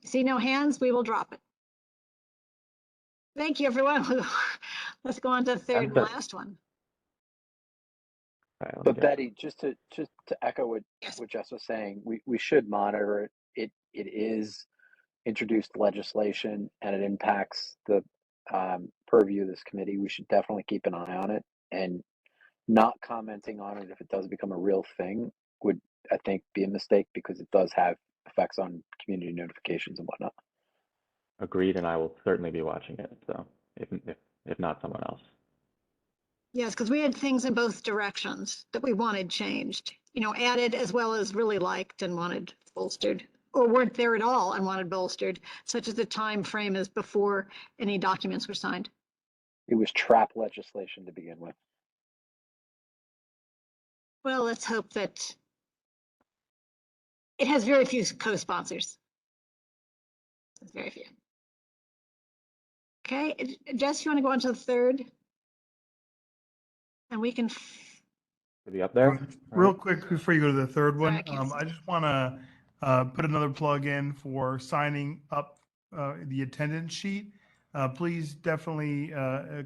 See no hands, we will drop it. Thank you, everyone. Let's go on to the third and last one. But Betty, just to echo what Jess was saying, we should monitor it. It is introduced legislation and it impacts the purview of this committee. We should definitely keep an eye on it, and not commenting on it if it does become a real thing would, I think, be a mistake, because it does have effects on community notifications and whatnot. Agreed, and I will certainly be watching it. So if not someone else. Yes, because we had things in both directions that we wanted changed, added as well as really liked and wanted bolstered, or weren't there at all and wanted bolstered, such as the time frame is before any documents were signed. It was trap legislation to begin with. Well, let's hope that it has very few co-sponsors. Very few. Okay, Jess, you want to go on to the third? And we can, To be up there. Real quick before you go to the third Sorry, one, I can't see. I just want to put another plug in for signing up the attendance sheet. Please definitely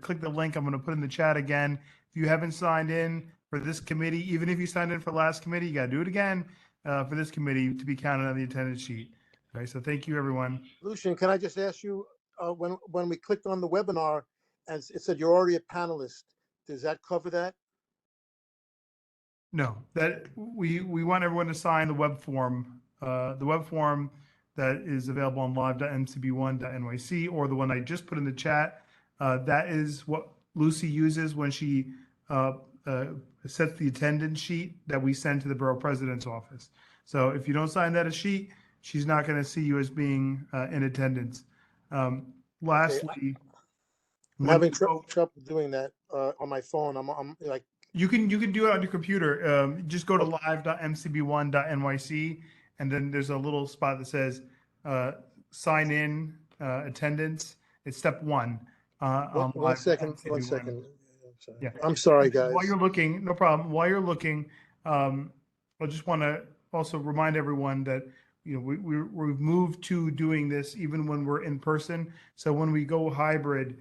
click the link I'm going to put in the chat again. If you haven't signed in for this committee, even if you signed in for last committee, you got to do it again for this committee to be counted on the attendance sheet. Okay, so thank you, everyone. Lucian, can I just ask you, when we clicked on the webinar and it said you're already a panelist, does that cover that? No, that we want everyone to sign the web form that is available on live.mcb1.nyc, or the one I just put in the chat. That is what Lucy uses when she sets the attendance sheet that we send to the borough president's office. So if you don't sign that sheet, she's not going to see you as being in attendance. Lastly, I'm having trouble doing that on my phone. I'm like, you can do it on your computer. Just go to live.mcb1.nyc, and then there's a little spot that says sign in attendance. It's step one. On one second. live.mcb1. Yeah. I'm sorry, guys. While you're looking, no problem. While you're looking, I just want to also remind everyone that we've moved to doing this even when we're in person. So when we go hybrid,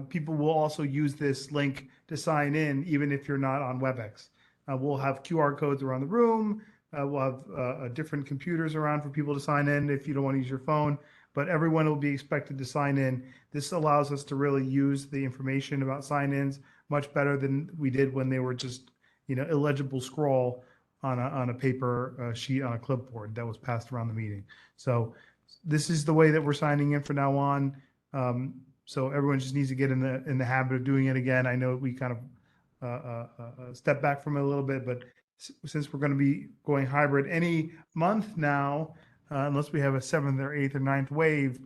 people will also use this link to sign in, even if you're not on WebEx. We'll have QR codes around the room. We'll have different computers around for people to sign in if you don't want to use your phone, but everyone will be expected to sign in. This allows us to really use the information about sign-ins much better than we did when they were just, illegible scroll on a paper sheet on a clipboard that was passed around the meeting. So this is the way that we're signing in from now on. So everyone just needs to get in the habit of doing it again. I know we kind of step back from it a little bit, but since we're going to be going hybrid any month now, unless we have a 7th or 8th or 9th wave,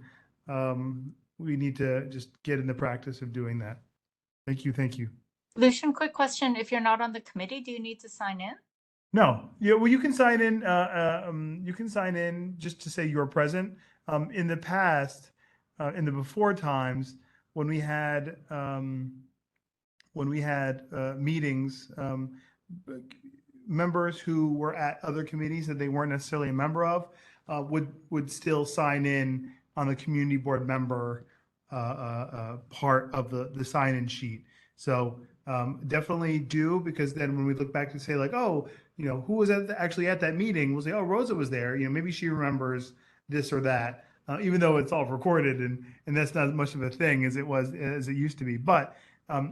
we need to just get in the practice of doing that. Thank you. Thank you. Lucian, quick question. If you're not on the committee, do you need to sign in? No, well, you can sign in. You can sign in just to say you're present. In the past, in the before times, when we had meetings, members who were at other committees that they weren't necessarily a member of would still sign in on the community board member part of the sign-in sheet. So definitely do, because then when we look back and say like, oh, who was actually at that meeting, we'll say, oh, Rosa was there. Maybe she remembers this or that, even though it's all recorded and that's not as much of a thing as it used to be. But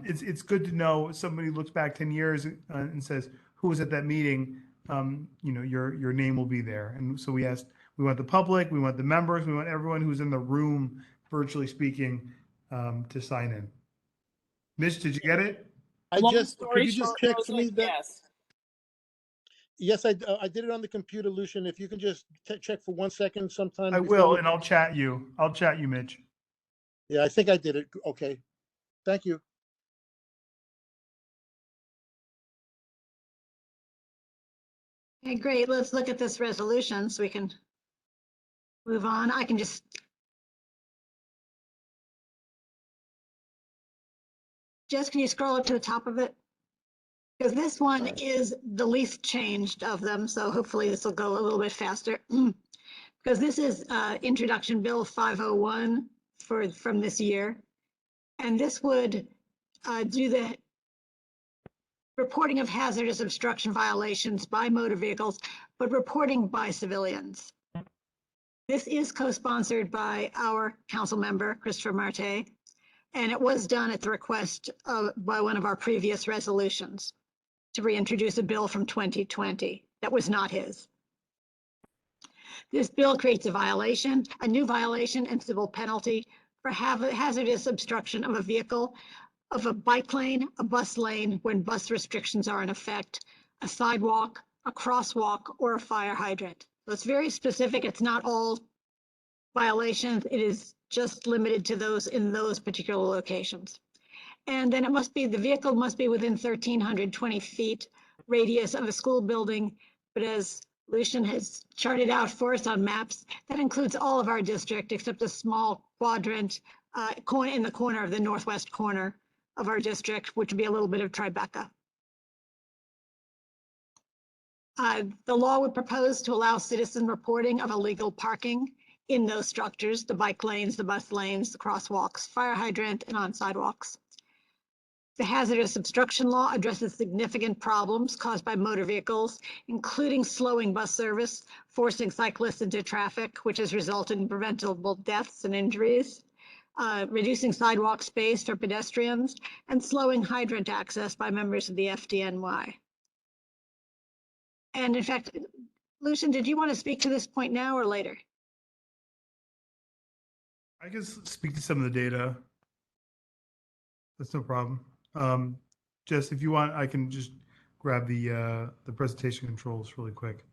it's good to know if somebody looks back 10 years and says, who was at that meeting, your name will be there. And so we want the public, we want the members, we want everyone who's in the room, virtually speaking, to sign in. Mitch, did you get it? Could you just check for me that? Yes. Yes, I did it on the computer, Lucian. If you can just check for 1 second sometime. I will, and I'll chat you. Mitch. Yeah, I think I did it. Okay. Thank you. okay, great. Let's look at this resolution so we can move on. I can just. Jess, can you scroll up to the top of it? Because this one is the least changed of them, so hopefully this will go a little bit faster. Because this is Introduction Bill 501 from this year. And this would do the reporting of hazardous obstruction violations by motor vehicles, but reporting by civilians. This is co-sponsored by our council member, Christopher Marte, and it was done at the request by one of our previous resolutions to reintroduce a bill from 2020 that was not his. This bill creates a new violation and civil penalty for hazardous obstruction of a vehicle, of a bike lane, a bus lane when bus restrictions are in effect, a sidewalk, a crosswalk, or a fire hydrant. So it's very specific. It's not all violations. It is just limited to those in those particular locations. And then the vehicle must be within 1,320 feet radius of a school building. But as Lucian has charted out for us on maps, that includes all of our district except a small quadrant in the corner of the northwest corner of our district, which would be a little bit of Tribeca. The law would propose to allow citizen reporting of illegal parking in those structures, the bike lanes, the bus lanes, the crosswalks, fire hydrant, and on sidewalks. The Hazardous Obstruction Law addresses significant problems caused by motor vehicles, including slowing bus service, forcing cyclists into traffic, which has resulted in preventable deaths and injuries, reducing sidewalk space for pedestrians, and slowing hydrant access by members of the FDNY. And in fact, Lucian, did you want to speak to this point now or later? I can speak to some of the data. That's no problem. Jess, if you want, I can just grab the presentation controls really quick.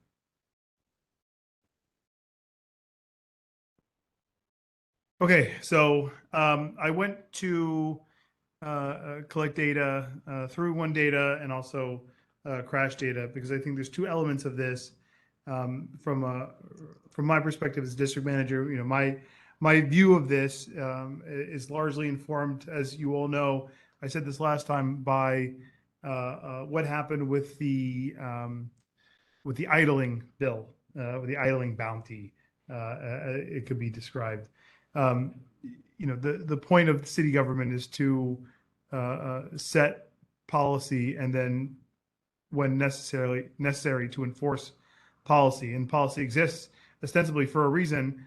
Okay, so I went to collect data through One Data and also crash data, because I think there's two elements of this. From my perspective as district manager, my view of this is largely informed, as you all know. I said this last time, by what happened with the idling bill, with the idling bounty. It could be described. The point of city government is to set policy, and then when necessary to enforce policy. And policy exists ostensibly for a reason.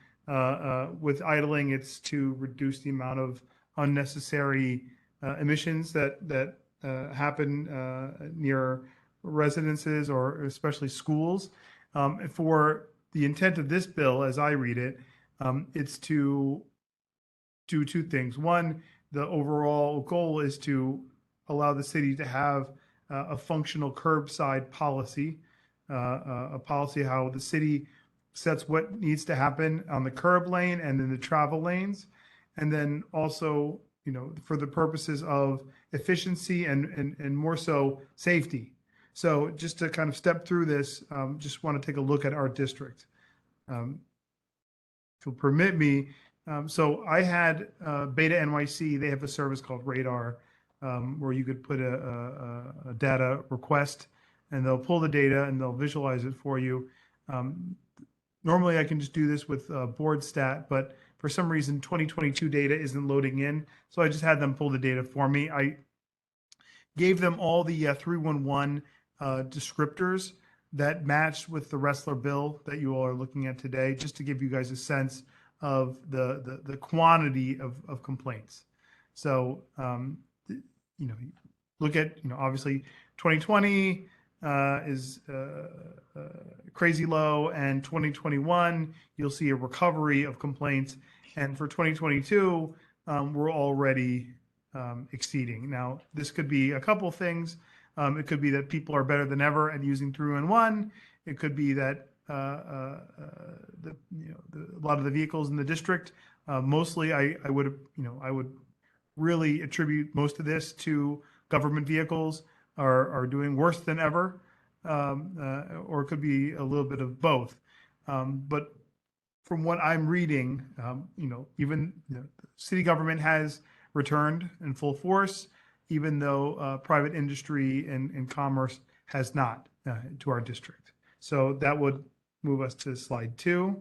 With idling, it's to reduce the amount of unnecessary emissions that happen near residences, or especially schools. For the intent of this bill, as I read it, it's to do two things. One, the overall goal is to allow the city to have a functional curbside policy, a policy how the city sets what needs to happen on the curb lane and in the travel lanes. And then also, for the purposes of efficiency and more so safety. So just to kind of step through this, just want to take a look at our district. If you'll permit me. So I had Beta NYC, they have a service called Radar, where you could put a data request, and they'll pull the data and they'll visualize it for you. Normally I can just do this with board stat, but for some reason 2022 data isn't loading in. So I just had them pull the data for me. I gave them all the 311 descriptors that matched with the Ressler bill that you all are looking at today, just to give you guys a sense of the quantity of complaints. So, look at, obviously 2020 is crazy low, and 2021, you'll see a recovery of complaints. And for 2022, we're already exceeding. Now, this could be a couple things. It could be that people are better than ever at using 311. It could be that a lot of the vehicles in the district, mostly I would really attribute most of this to government vehicles are doing worse than ever, or it could be a little bit of both. But from what I'm reading, even city government has returned in full force, even though private industry and commerce has not to our district. So that would move us to slide 2.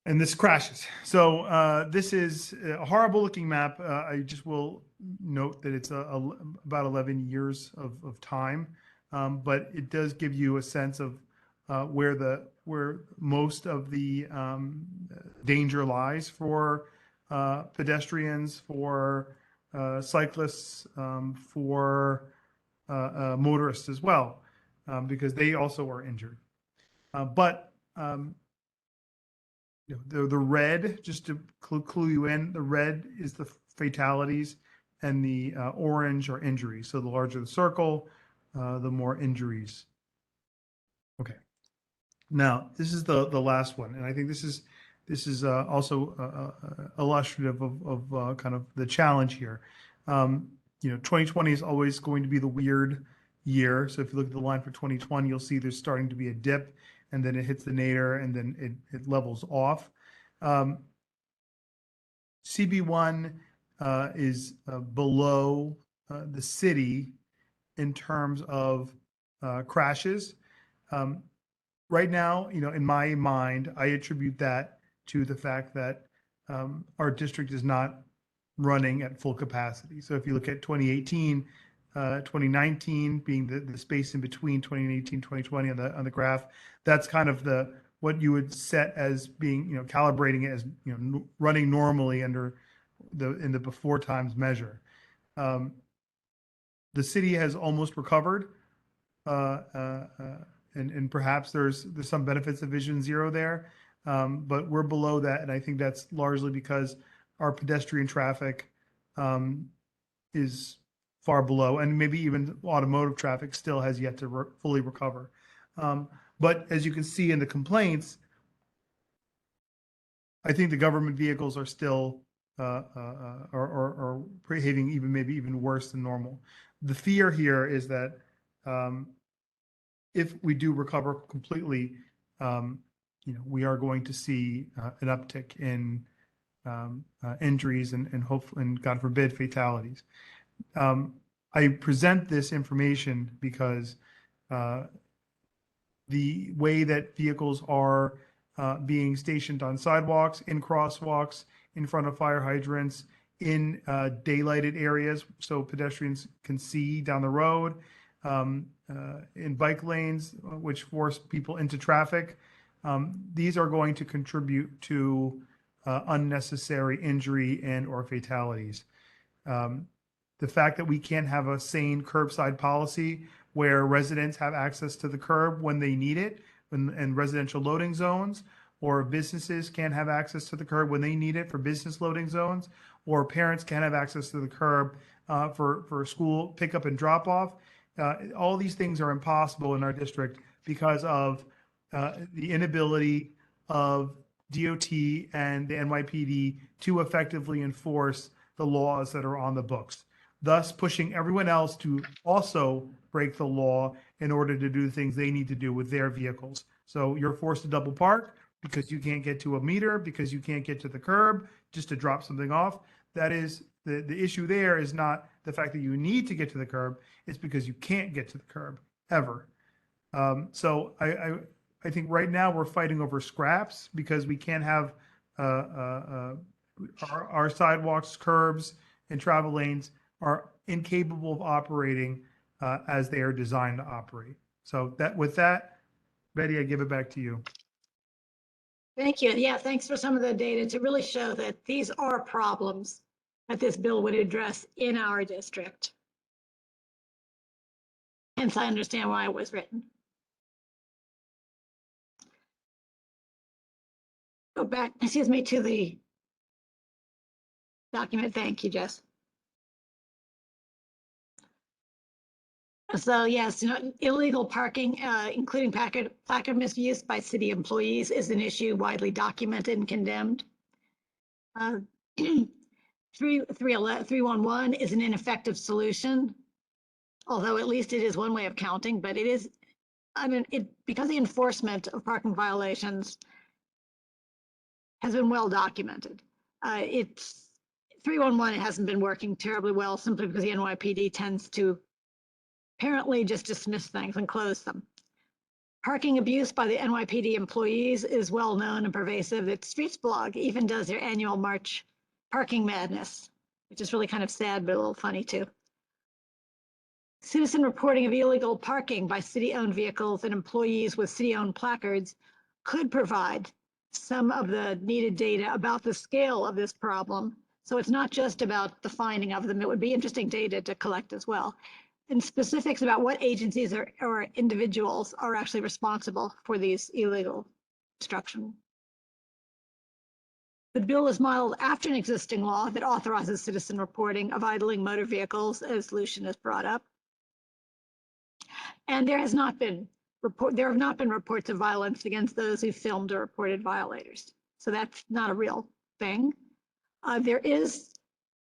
And this crashes. So this is a horrible looking map. I just will note that it's about 11 years of time, but it does give you a sense of where most of the danger lies for pedestrians, for cyclists, for motorists as well, because they also are injured. But the red, just to clue you in, the red is the fatalities, and the orange are injuries. So the larger the circle, the more injuries. Okay. Now, this is the last one, and I think this is also illustrative of kind of the challenge here. 2020 is always going to be the weird year. So if you look at the line for 2020, you'll see there's starting to be a dip, and then it hits the nadir, and then it levels off. CB1 is below the city in terms of crashes. Right now, in my mind, I attribute that to the fact that our district is not running at full capacity. So if you look at 2018, 2019 being the space in between 2018, 2020 on the graph, that's kind of what you would set as being, calibrating it as, running normally in the before times measure. The city has almost recovered, and perhaps there's some benefits of Vision Zero there, but we're below that, and I think that's largely because our pedestrian traffic is far below, and maybe even automotive traffic still has yet to fully recover. But as you can see in the complaints, I think the government vehicles are still are behaving maybe even worse than normal. The fear here is that if we do recover completely, we are going to see an uptick in injuries and hopefully, and God forbid, fatalities. I present this information because the way that vehicles are being stationed on sidewalks, in crosswalks, in front of fire hydrants, in daylighted areas so pedestrians can see down the road, in bike lanes, which force people into traffic. These are going to contribute to unnecessary injury and or fatalities. The fact that we can't have a sane curbside policy where residents have access to the curb when they need it, in residential loading zones, or businesses can't have access to the curb when they need it for business loading zones, or parents can't have access to the curb for school pickup and drop off. All these things are impossible in our district because of the inability of DOT and the NYPD to effectively enforce the laws that are on the books, thus pushing everyone else to also break the law in order to do the things they need to do with their vehicles. So you're forced to double park because you can't get to a meter, because you can't get to the curb just to drop something off. That is, the issue there is not the fact that you need to get to the curb, it's because you can't get to the curb ever. So I think right now we're fighting over scraps because we can't have our sidewalks, curbs, and travel lanes are incapable of operating as they are designed to operate. So with that, Betty, I give it back to you. Thank you. Yeah, thanks for some of the data to really show that these are problems that this bill would address in our district. Hence, I understand why it was written. Go back, excuse me, to the document. Thank you, Jess. So yes, illegal parking, including placard misuse by city employees, is an issue widely documented and condemned. 311 is an ineffective solution, although at least it is one way of counting, but it is, because the enforcement of parking violations has been well documented. 311 hasn't been working terribly well simply because the NYPD tends to apparently just dismiss things and close them. Parking abuse by the NYPD employees is well known and pervasive. Its Streets blog even does their annual March Parking Madness, which is really kind of sad, but a little funny too. Citizen reporting of illegal parking by city-owned vehicles and employees with city-owned placards could provide some of the needed data about the scale of this problem. So it's not just about the finding of them. It would be interesting data to collect as well. And specifics about what agencies or individuals are actually responsible for these illegal obstruction. The bill is modeled after an existing law that authorizes citizen reporting of idling motor vehicles, as Lucian has brought up. And there have not been reports of violence against those who filmed or reported violators. So that's not a real thing. There is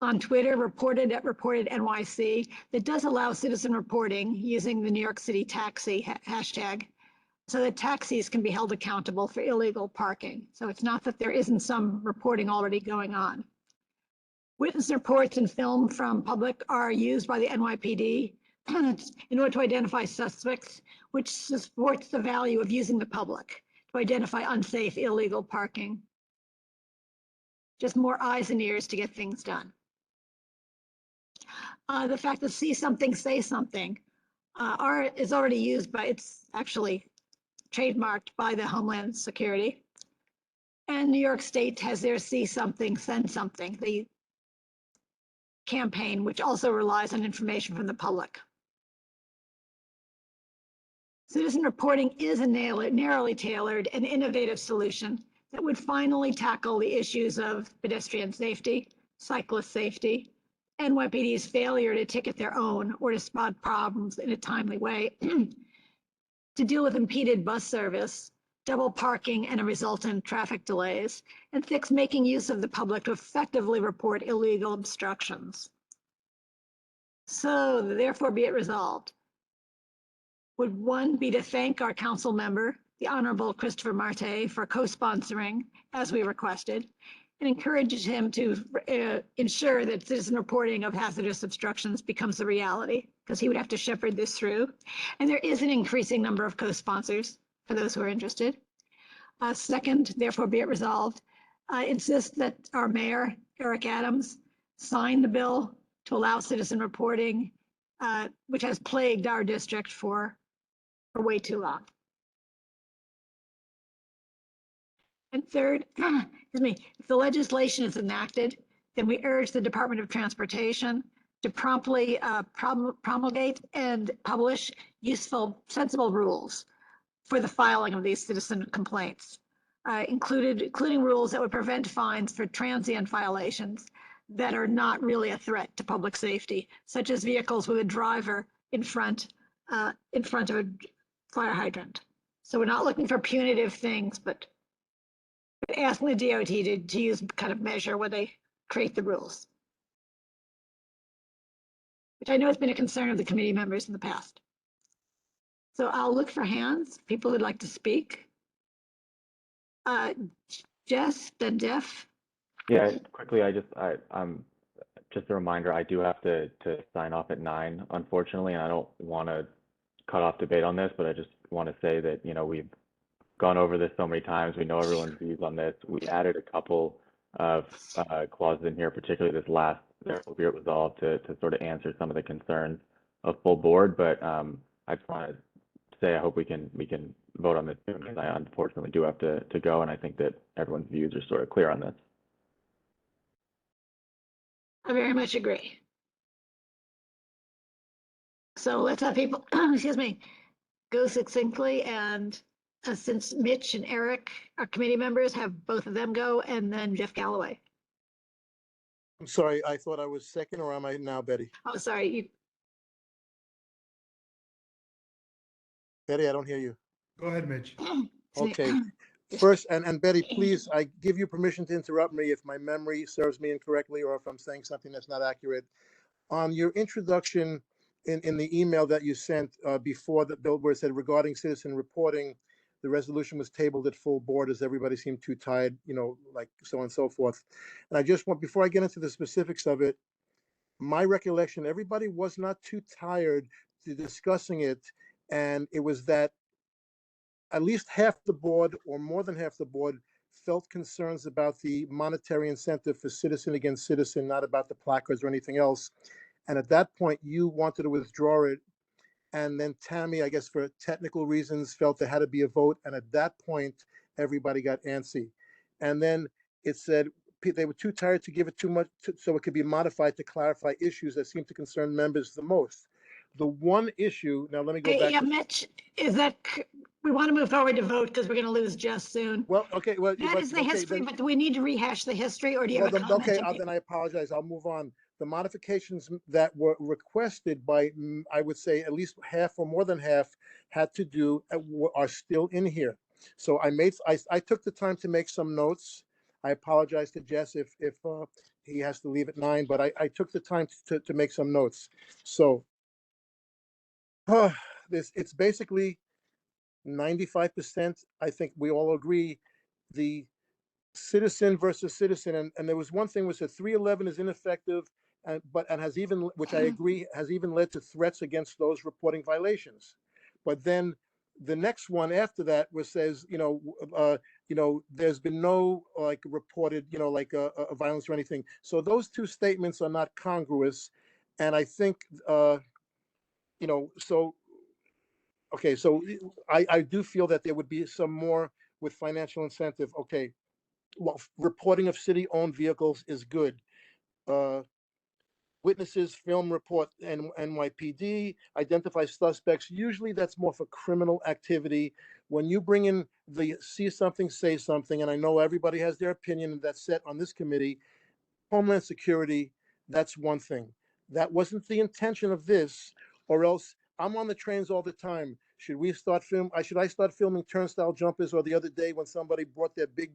on Twitter reported NYC that does allow citizen reporting using the New York City taxi hashtag, so that taxis can be held accountable for illegal parking. So it's not that there isn't some reporting already going on. Witness reports and film from public are used by the NYPD in order to identify suspects, which supports the value of using the public to identify unsafe, illegal parking. Just more eyes and ears to get things done. The fact that see something, say something is already used by, it's actually trademarked by the Homeland Security. And New York State has their see something, send something, the campaign, which also relies on information from the public. Citizen reporting is a narrowly tailored and innovative solution that would finally tackle the issues of pedestrian safety, cyclist safety, NYPD's failure to ticket their own or to spot problems in a timely way, to deal with impeded bus service, double parking and a resultant traffic delays, and fix making use of the public to effectively report illegal obstructions. So therefore be it resolved. Would one be to thank our council member, the Honorable Christopher Marte, for co-sponsoring as we requested, and encourage him to ensure that citizen reporting of hazardous obstructions becomes a reality, because he would have to shepherd this through. And there is an increasing number of co-sponsors for those who are interested. Second, therefore be it resolved, insist that our mayor, Eric Adams, sign the bill to allow citizen reporting, which has plagued our district for way too long. And third, excuse me, if the legislation is enacted, then we urge the Department of Transportation to promptly promulgate and publish useful, sensible rules for the filing of these citizen complaints, including rules that would prevent fines for transient violations that are not really a threat to public safety, such as vehicles with a driver in front of a fire hydrant. So we're not looking for punitive things, but asking the DOT to use kind of measure where they create the rules, which I know has been a concern of the committee members in the past. So I'll look for hands, people who'd like to speak. Jess, then Jeff. Yeah, quickly, I'm just a reminder, I do have to sign off at 9, unfortunately, and I don't want to cut off debate on this, but I just want to say that, you know, we've gone over this so many times. We know everyone's views on this. We added a couple of clauses in here, particularly this last, therefore be it resolved, to sort of answer some of the concerns of full board. But I just want to say I hope we can vote on this soon, because I unfortunately do have to go, and I think that everyone's views are sort of clear on this. I very much agree. So let's have people, excuse me, go succinctly, and since Mitch and Eric are committee members, have both of them go, and then Jeff Galloway. I'm sorry, I thought I was second, or am I now, Betty? Oh, sorry. Betty, I don't hear you. Go ahead, Mitch. Okay. First, and Betty, please, I give you permission to interrupt me if my memory serves me incorrectly or if I'm saying something that's not accurate. On your introduction in the email that you sent before the bill where it said regarding citizen reporting, the resolution was tabled at full board as everybody seemed too tired, you know, like so on and so forth. And I just want, before I get into the specifics of it, my recollection, everybody was not too tired to discussing it. And it was that at least half the board or more than half the board felt concerns about the monetary incentive for citizen against citizen, not about the placards or anything else. And at that point, you wanted to withdraw it. And then Tammy, I guess for technical reasons, felt there had to be a vote. And at that point, everybody got antsy. And then it said they were too tired to give it too much, so it could be modified to clarify issues that seem to concern members the most. The one issue, now let me go back. Yeah, Mitch, is that, we want to move forward to vote because we're going to lose Jess soon. Well, okay, well, that is the history, but do we need to rehash the history, or do you have a comment? Okay, then I apologize. I'll move on. The modifications that were requested by, I would say, at least half or more than half had to do, are still in here. So I took the time to make some notes. I apologize to Jess if he has to leave at 9, but I took the time to make some notes. So it's basically 95%. I think we all agree the citizen versus citizen, and there was one thing which said 311 is ineffective, and has even, which I agree, has even led to threats against those reporting violations. But then the next one after that was says, there's been no like reported, like a violence or anything. So those two statements are not congruous, and I think, so okay, so I do feel that there would be some more with financial incentive. Okay, well, reporting of city-owned vehicles is good. Witnesses film report NYPD, identify suspects. Usually that's more for criminal activity. When you bring in the see something, say something, and I know everybody has their opinion that's set on this committee, Homeland Security, that's one thing. That wasn't the intention of this, or else I'm on the trains all the time. Should we start should I start filming turnstile jumpers? Or the other day when somebody brought their big,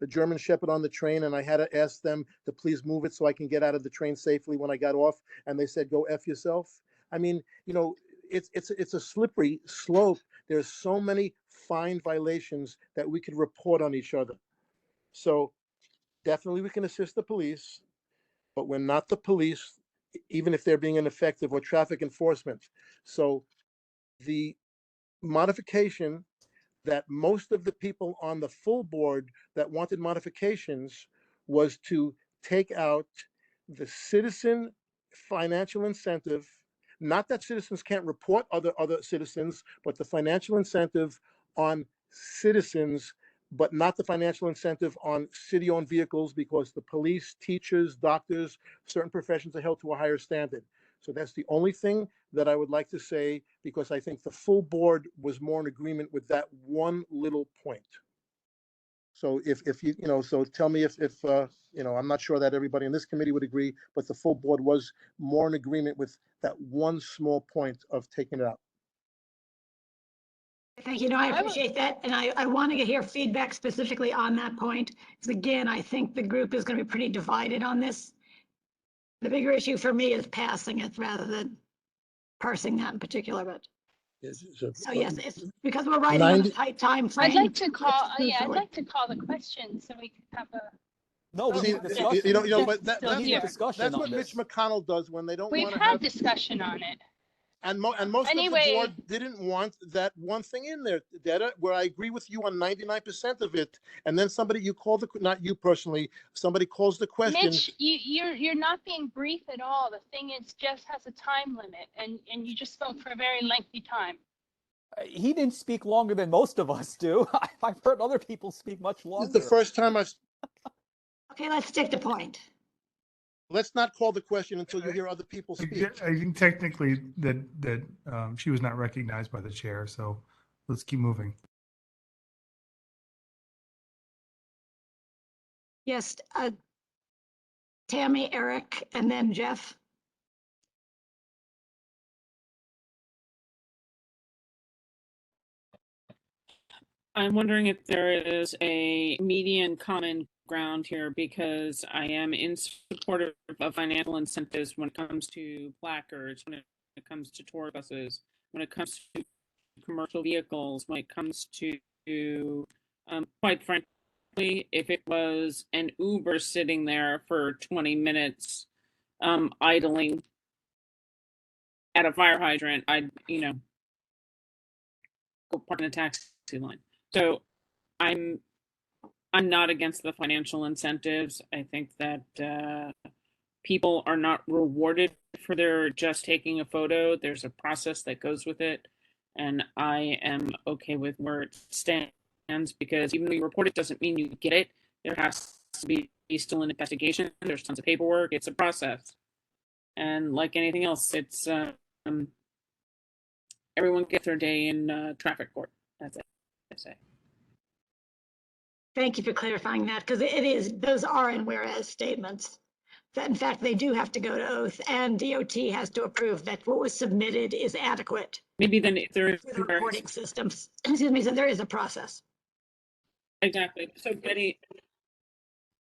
the German Shepherd on the train, and I had to ask them to please move it so I can get out of the train safely when I got off, and they said, "Go F yourself." I mean, it's a slippery slope. There's so many fine violations that we could report on each other. So definitely we can assist the police, but we're not the police, even if they're being ineffective, or traffic enforcement. So the modification that most of the people on the full board that wanted modifications was to take out the citizen financial incentive. Not that citizens can't report other citizens, but the financial incentive on citizens, but not the financial incentive on city-owned vehicles, because the police, teachers, doctors, certain professions are held to a higher standard. So that's the only thing that I would like to say, because I think the full board was more in agreement with that one little point. So if so tell me if I'm not sure that everybody in this committee would agree, but the full board was more in agreement with that one small point of taking it out. Thank you. No, I appreciate that. And I want to hear feedback specifically on that point. Because again, I think the group is going to be pretty divided on this. The bigger issue for me is passing it rather than parsing that in particular, but. So yes, it's because we're writing on a tight time frame. I'd like to call, I'd like to call the question so we can have a. No, we need a discussion. But that's what Mitch McConnell does when they don't want to have. We've had discussion on it. And most of the board didn't want that one thing in there, Detta, where I agree with you on 99% of it. And then somebody, you call not you personally, somebody calls the question. Mitch, you're not being brief at all. The thing is, Jeff has a time limit, and you just spoke for a very lengthy time. He didn't speak longer than most of us do. I've heard other people speak much longer. This is the first time I've. Okay, let's stick to point. Let's not call the question until you hear other people speak. I think technically that she was not recognized by the chair, so let's keep moving. Yes, Tammy, Eric, and then Jeff. I'm wondering if there is a median common ground here, because I am in support of financial incentives when it comes to placards, when it comes to tour buses, when it comes to commercial vehicles, when it comes to quite frankly, if it was an Uber sitting there for 20 minutes idling at a fire hydrant, I'd go park in a taxi line. So I'm not against the financial incentives. I think that people are not rewarded for their just taking a photo. There's a process that goes with it. And I am okay with where it stands, because even though you report it doesn't mean you get it. There has to be still an investigation. There's tons of paperwork. It's a process. And like anything else, it's everyone gets their day in traffic court. That's it, I say. Thank you for clarifying that, because those are in whereas statements. That in fact, they do have to go to oath, and DOT has to approve that what was submitted is adequate. Maybe then if there is the reporting systems. Excuse me, so there is a process. Exactly. So Betty,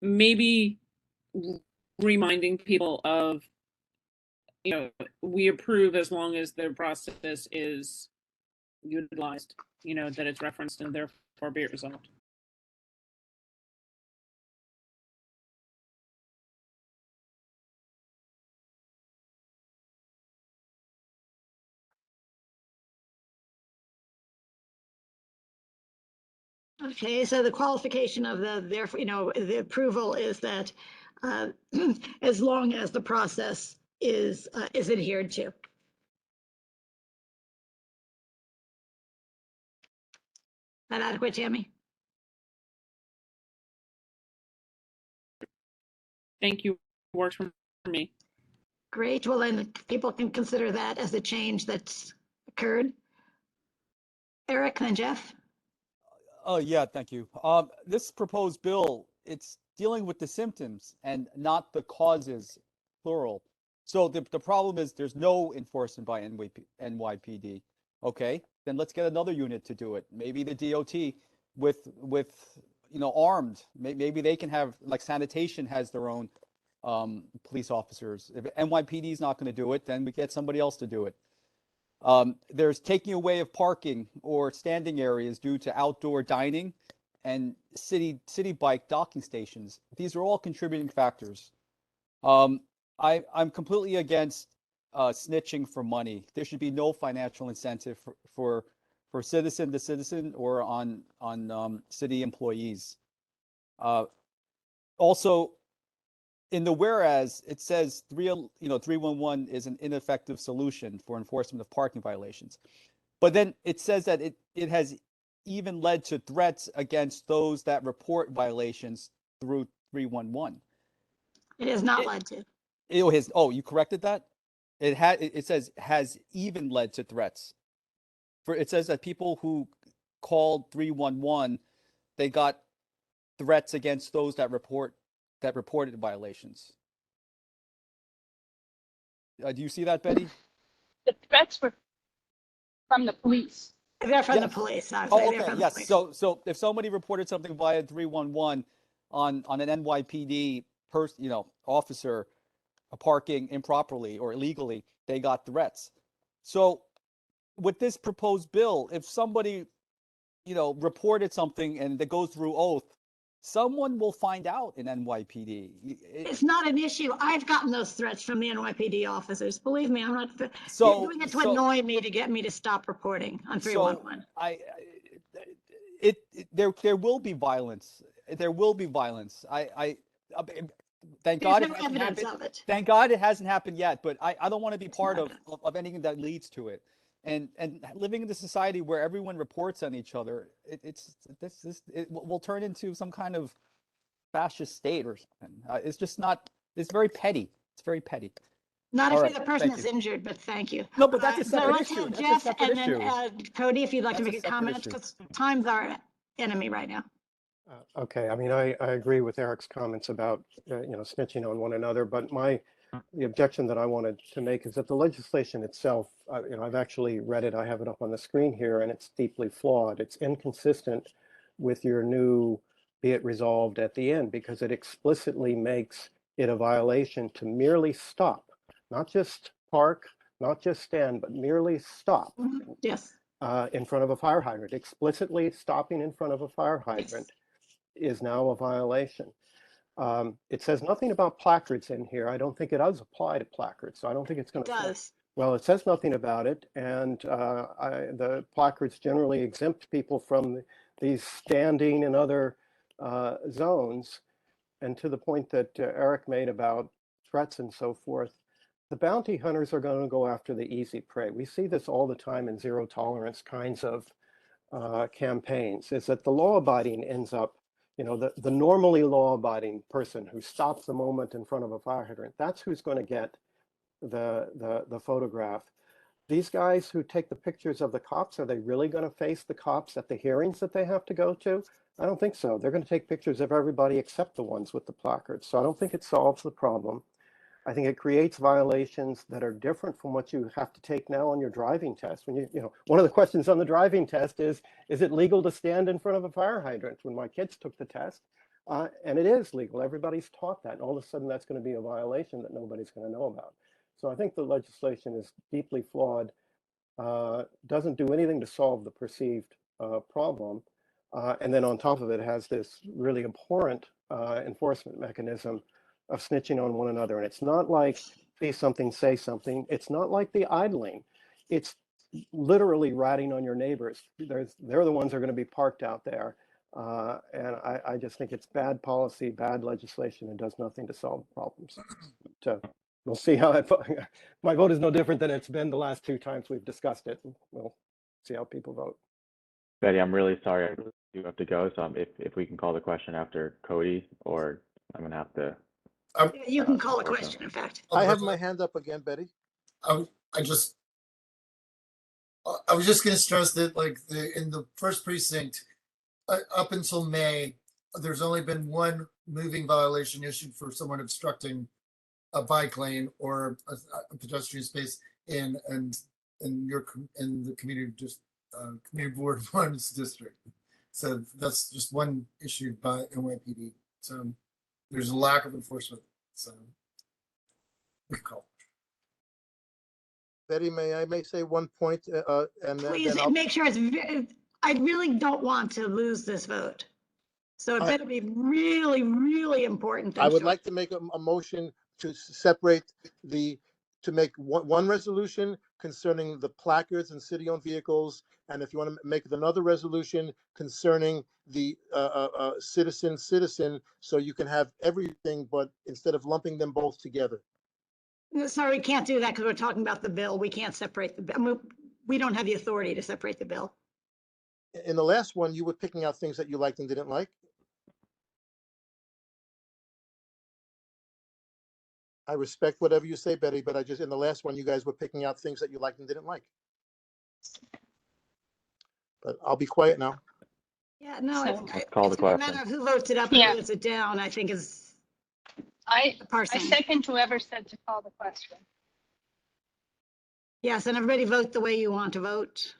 maybe reminding people of, we approve as long as their process is utilized, that it's referenced and therefore be it resolved. Okay, so the qualification of therefore, the approval is that uh, as long as the process is adhered to. That adequate, Tammy? Thank you. Works for me. Great. Well, then people can consider that as a change that's occurred. Eric, then Jeff. Oh, yeah, thank you. This proposed bill, it's dealing with the symptoms and not the causes, plural. So the problem is there's no enforcement by NYPD. Okay, then let's get another unit to do it. Maybe the DOT with armed. Maybe they can have, like, sanitation has their own police officers. If NYPD is not going to do it, then we get somebody else to do it. There's taking away of parking or standing areas due to outdoor dining and city bike docking stations. These are all contributing factors. I'm completely against snitching for money. There should be no financial incentive for citizen to citizen or on city employees. Also, in the whereas, it says 311 is an ineffective solution for enforcement of parking violations. But then it says that it has even led to threats against those that report violations through 311. It has not led to. You corrected that? It says has even led to threats. It says that people who called 311, they got threats against those that reported violations. Do you see that, Betty? The threats were from the police. They're from the Yes. police. Oh, okay. Yes. So if somebody reported something via 311 on an NYPD officer parking improperly or illegally, they got threats. So with this proposed bill, if somebody reported something and it goes through oath, someone will find out in NYPD. It's not an issue. I've gotten those threats from the NYPD officers. Believe me, I'm not. So- They're doing it to so- annoy me, to get me to stop reporting on 311. There will be violence. There will be violence. Thank God There's it no hasn't evidence happened. of it. Thank God it hasn't happened yet, but I don't want to be part of anything that leads to it. And living in the society where everyone reports on each other, it will turn into some kind of fascist state or something. It's just not. It's very petty. It's very petty. Not All if right, you're the person thank that's you. injured, but thank you. No, but that's a So separate let's issue. have That's a Jeff separate and then issue. Cody, if you'd like to That's a make a separate comment, issue. because time's our enemy right now. Okay, I mean, I agree with Eric's comments about, snitching on one another, but the objection that I wanted to make is that the legislation itself, I've actually read it, I have it up on the screen here, and it's deeply flawed. It's inconsistent with your new be it resolved at the end, because it explicitly makes it a violation to merely stop, not just park, not just stand, but merely stop. Yes. In front of a fire hydrant. Explicitly stopping in front of a fire hydrant is now a violation. It says nothing about placards in here. I don't think it does apply to placards, so I don't think it's going to. It does. Well, it says nothing about it, and the placards generally exempt people from these standing and other zones. And to the point that Eric made about threats and so forth, the bounty hunters are going to go after the easy prey. We see this all the time in zero tolerance kinds of campaigns, is that the law-abiding ends up, the normally law-abiding person who stops the moment in front of a fire hydrant, that's who's going to get the photograph. These guys who take the pictures of the cops, are they really going to face the cops at the hearings that they have to go to? I don't think so. They're going to take pictures of everybody except the ones with the placards. So I don't think it solves the problem. I think it creates violations that are different from what you have to take now on your driving test. When one of the questions on the driving test is it legal to stand in front of a fire hydrant? When my kids took the test, and it is legal. Everybody's taught that. And all of a sudden that's going to be a violation that nobody's going to know about. So I think the legislation is deeply flawed, doesn't do anything to solve the perceived problem. And then on top of it has this really abhorrent enforcement mechanism of snitching on one another. And it's not like see something, say something. It's not like the idling. It's literally ratting on your neighbors. They're the ones who are going to be parked out there. And I just think it's bad policy, bad legislation, and does nothing to solve problems. So we'll see how my vote is no different than it's been the last 2 times we've discussed it. We'll see how people vote. Betty, I'm really sorry. I really do have to go. So if we can call the question after Cody, or I'm gonna have to. You can call a unfortunately. question, in fact. I have my hand up again, Betty. I was just going to stress that, like, in the first precinct, up until May, there's only been one moving violation issued for someone obstructing a bike lane or a pedestrian space in the community community board one's district. So that's just one issued by NYPD. So there's a lack of enforcement. So we call. Betty, may I say one point, and Please then I'll, make sure I really don't want to lose this vote. So it better be really, really important. I would like to make a motion to separate to make one resolution concerning the placards and city-owned vehicles, and if you want to make another resolution concerning the citizen, so you can have everything, but instead of lumping them both together. Sorry, we can't do that because we're talking about the bill. We can't separate the bill. We don't have the authority to separate the bill. In the last one, you were picking out things that you liked and didn't like. I respect whatever you say, Betty, but in the last one, you guys were picking out things that you liked and didn't like. But I'll be quiet now. Yeah, no, Call the it's a matter question. of who votes it up and Yeah. votes it down, I think is I parsing. second whoever said to call the question. Yes, and everybody vote the way you want to vote.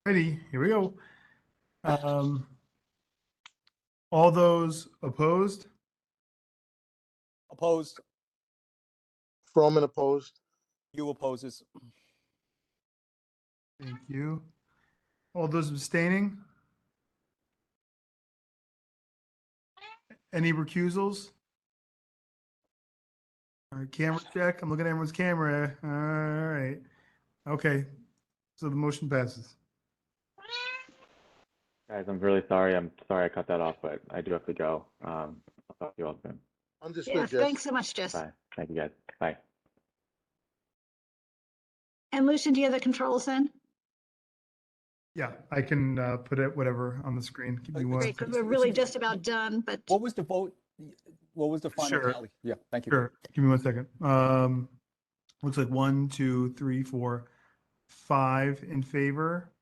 Ready, here we go. All those opposed? Opposed? Froman opposed. You opposes? Thank you. All those abstaining? Any recusals? All right, camera check. I'm looking at everyone's camera. All right. Okay. So the motion passes. Guys, I'm really sorry. I'm sorry I cut that off, but I do have to go. I'll talk to you all soon. Understood, Yeah, Jess. thanks so much, Jess. Bye. Thank you, guys. Bye. And Lucian, do you have the controls then? Yeah, I can put it whatever on the screen. Give me one Great, because second. we're really just about done, but What was the vote? What was the final Sure. tally? Yeah, thank you. Sure. Give me one second. Looks like 1, 2, 3, 4, 5 in favor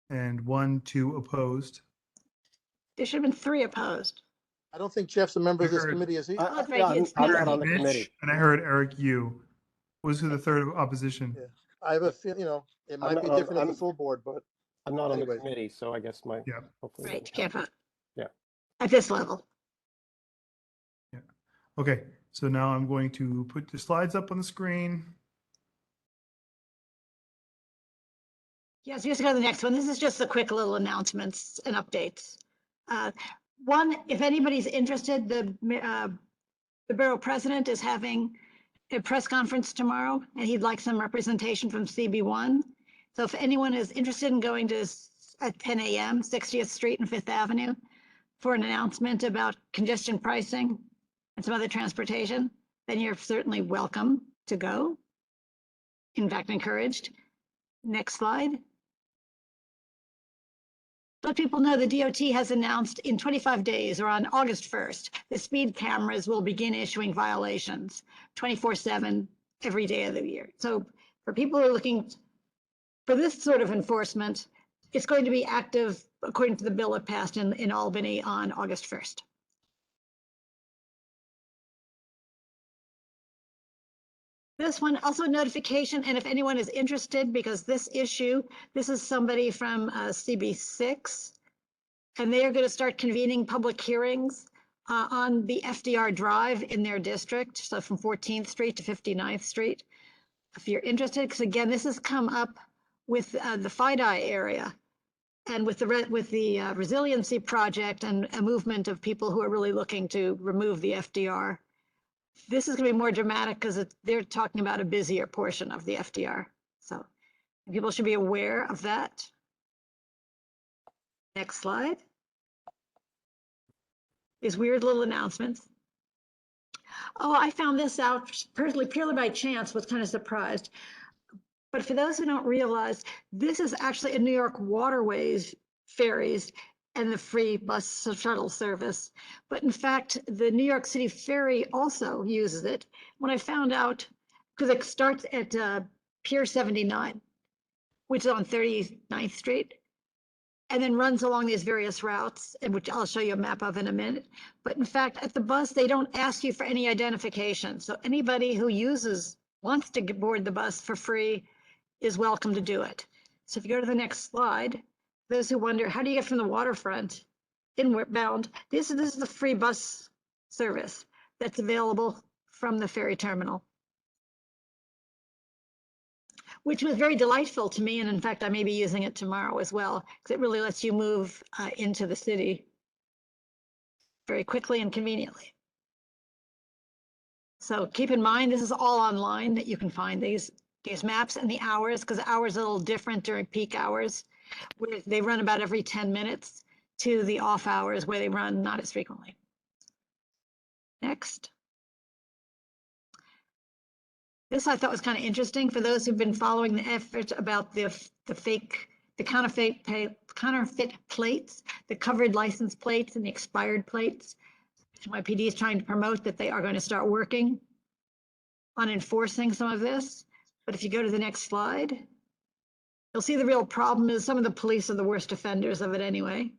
and 1, 2 opposed. there should have been 3 opposed. I don't think Jeff's a member of this Heard. committee, is he? Oh, that's right, Yeah, it's I'm me. not on the Mitch, committee. and I heard Eric Yu. Was who the third opposition? Yeah. I have a feeling, it might be not- different at the I'm- full board, but I'm not on the Anyways. committee, so I guess my Yeah. hopefully. Right, you can't vote. Yeah. At this level. Okay, so now I'm going to put the slides up on the screen. Yes, just go to the next one. This is just the quick little announcements and updates. One, if anybody's interested, the borough president is having a press conference tomorrow, and he'd like some representation from CB1. So if anyone is interested in going to at 10 a.m., 60th Street and 5th Avenue for an announcement about congestion pricing and some other transportation, then you're certainly welcome to go. In fact, encouraged. Next slide. Let people know the DOT has announced in 25 days or on August 1st, the speed cameras will begin issuing violations 24/7 every day of the year. So for people who are looking for this sort of enforcement, it's going to be active according to the bill it passed in Albany on August 1st. This one also notification, and if anyone is interested, because this issue, this is somebody from CB6, and they are going to start convening public hearings on the FDR Drive in their district, so from 14th Street to 59th Street. If you're interested, because again, this has come up with the FIDI area and with the resiliency project and a movement of people who are really looking to remove the FDR. This is going to be more dramatic because they're talking about a busier portion of the FDR. So people should be aware of that. Next slide. These weird little announcements. Oh, I found this out personally, purely by chance, was kind of surprised. But for those who don't realize, this is actually a New York Waterways ferries and the free bus shuttle service. But in fact, the New York City Ferry also uses it. When I found out, because it starts at Pier 79, which is on 39th Street, and then runs along these various routes, and which I'll show you a map of in a minute. But in fact, at the bus, they don't ask you for any identification. So anybody who wants to board the bus for free is welcome to do it. So if you go to the next slide, those who wonder, how do you get from the waterfront inward bound? This is the free bus service that's available from the ferry terminal, which was very delightful to me. And in fact, I may be using it tomorrow as well, because it really lets you move into the city very quickly and conveniently. So keep in mind, this is all online, that you can find these maps and the hours, because hours are a little different during peak hours, where they run about every 10 minutes, to the off hours where they run not as frequently. Next. This I thought was kind of interesting for those who've been following the effort about the counterfeit plates, the covered license plates and the expired plates. NYPD is trying to promote that they are going to start working on enforcing some of this. But if you go to the next slide, you'll see the real problem is some of the police are the worst offenders of it anyway.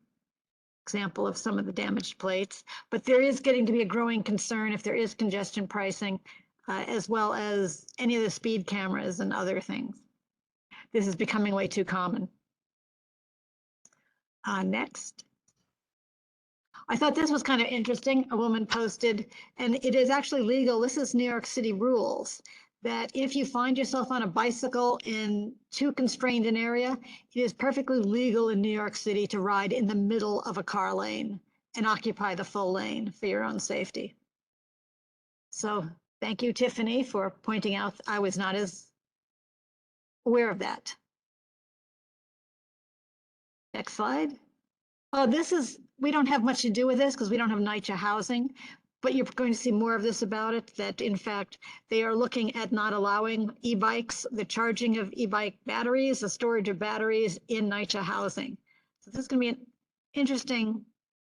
Example of some of the damaged plates, but there is getting to be a growing concern if there is congestion pricing, as well as any of the speed cameras and other things. This is becoming way too common. Next. I thought this was kind of interesting. A woman posted, and it is actually legal. This is New York City rules, that if you find yourself on a bicycle in too constrained an area, it is perfectly legal in New York City to ride in the middle of a car lane and occupy the full lane for your own safety. So thank you, Tiffany, for pointing out I was not as aware of that. Next slide. Oh, we don't have much to do with this because we don't have NYCHA housing, but you're going to see more of this about it, that in fact, they are looking at not allowing e-bikes, the charging of e-bike batteries, the storage of batteries in NYCHA housing. So this is going to be interesting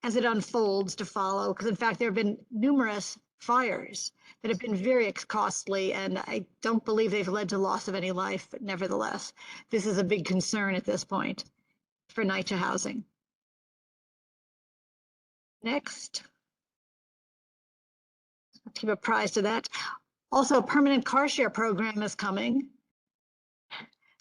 as it unfolds to follow, because in fact, there have been numerous fires that have been very costly, and I don't believe they've led to loss of any life, but nevertheless, this is a big concern at this point for NYCHA housing. Next. Let's keep apprised of that. Also, a permanent car share program is coming.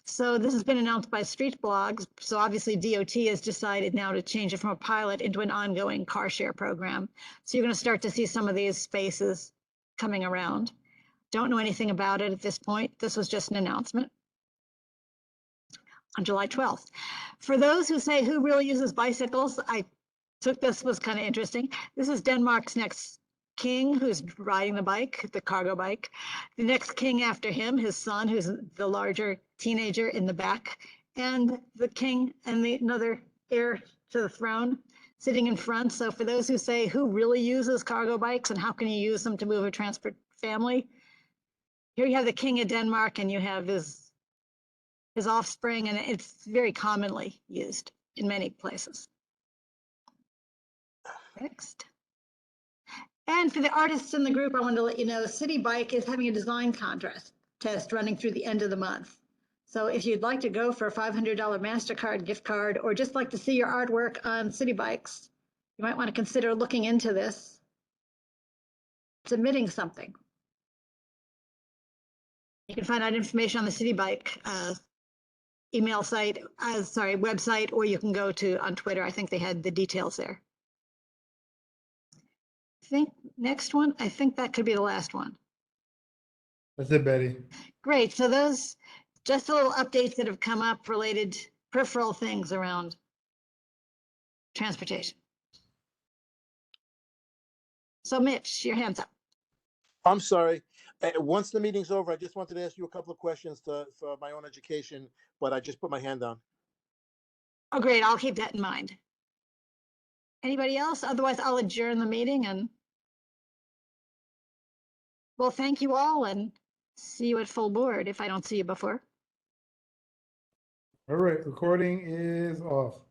So this has been announced by Street Blogs. So obviously DOT has decided now to change it from a pilot into an ongoing car share program. So you're going to start to see some of these spaces coming around. Don't know anything about it at this point. This was just an announcement on July 12th. For those who say who really uses bicycles, this was kind of interesting. This is Denmark's next king, who's riding the bike, the cargo bike. The next king after him, his son, who's the larger teenager in the back, and the king and another heir to the throne sitting in front. So for those who say who really uses cargo bikes and how can you use them to move or transport family, here you have the king of Denmark and you have his offspring, and it's very commonly used in many places. Next. And for the artists in the group, I wanted to let you know City Bike is having a design contest running through the end of the month. So if you'd like to go for a $500 MasterCard gift card, or just like to see your artwork on City Bikes, you might want to consider looking into this, submitting something. You can find out information on the City Bike website, or you can go on Twitter. I think they had the details there. I think next one, I think that could be the last one. That's it, Betty. Great. So those just the little updates that have come up related peripheral things around transportation. So Mitch, your hand's up. I'm sorry. Once the meeting's over, I just wanted to ask you a couple of questions for my own education, but I just put my hand down. Oh, great. I'll keep that in mind. Anybody else? Otherwise, I'll adjourn the meeting and well, thank you all and see you at full board if I don't see you before. All right, recording is off.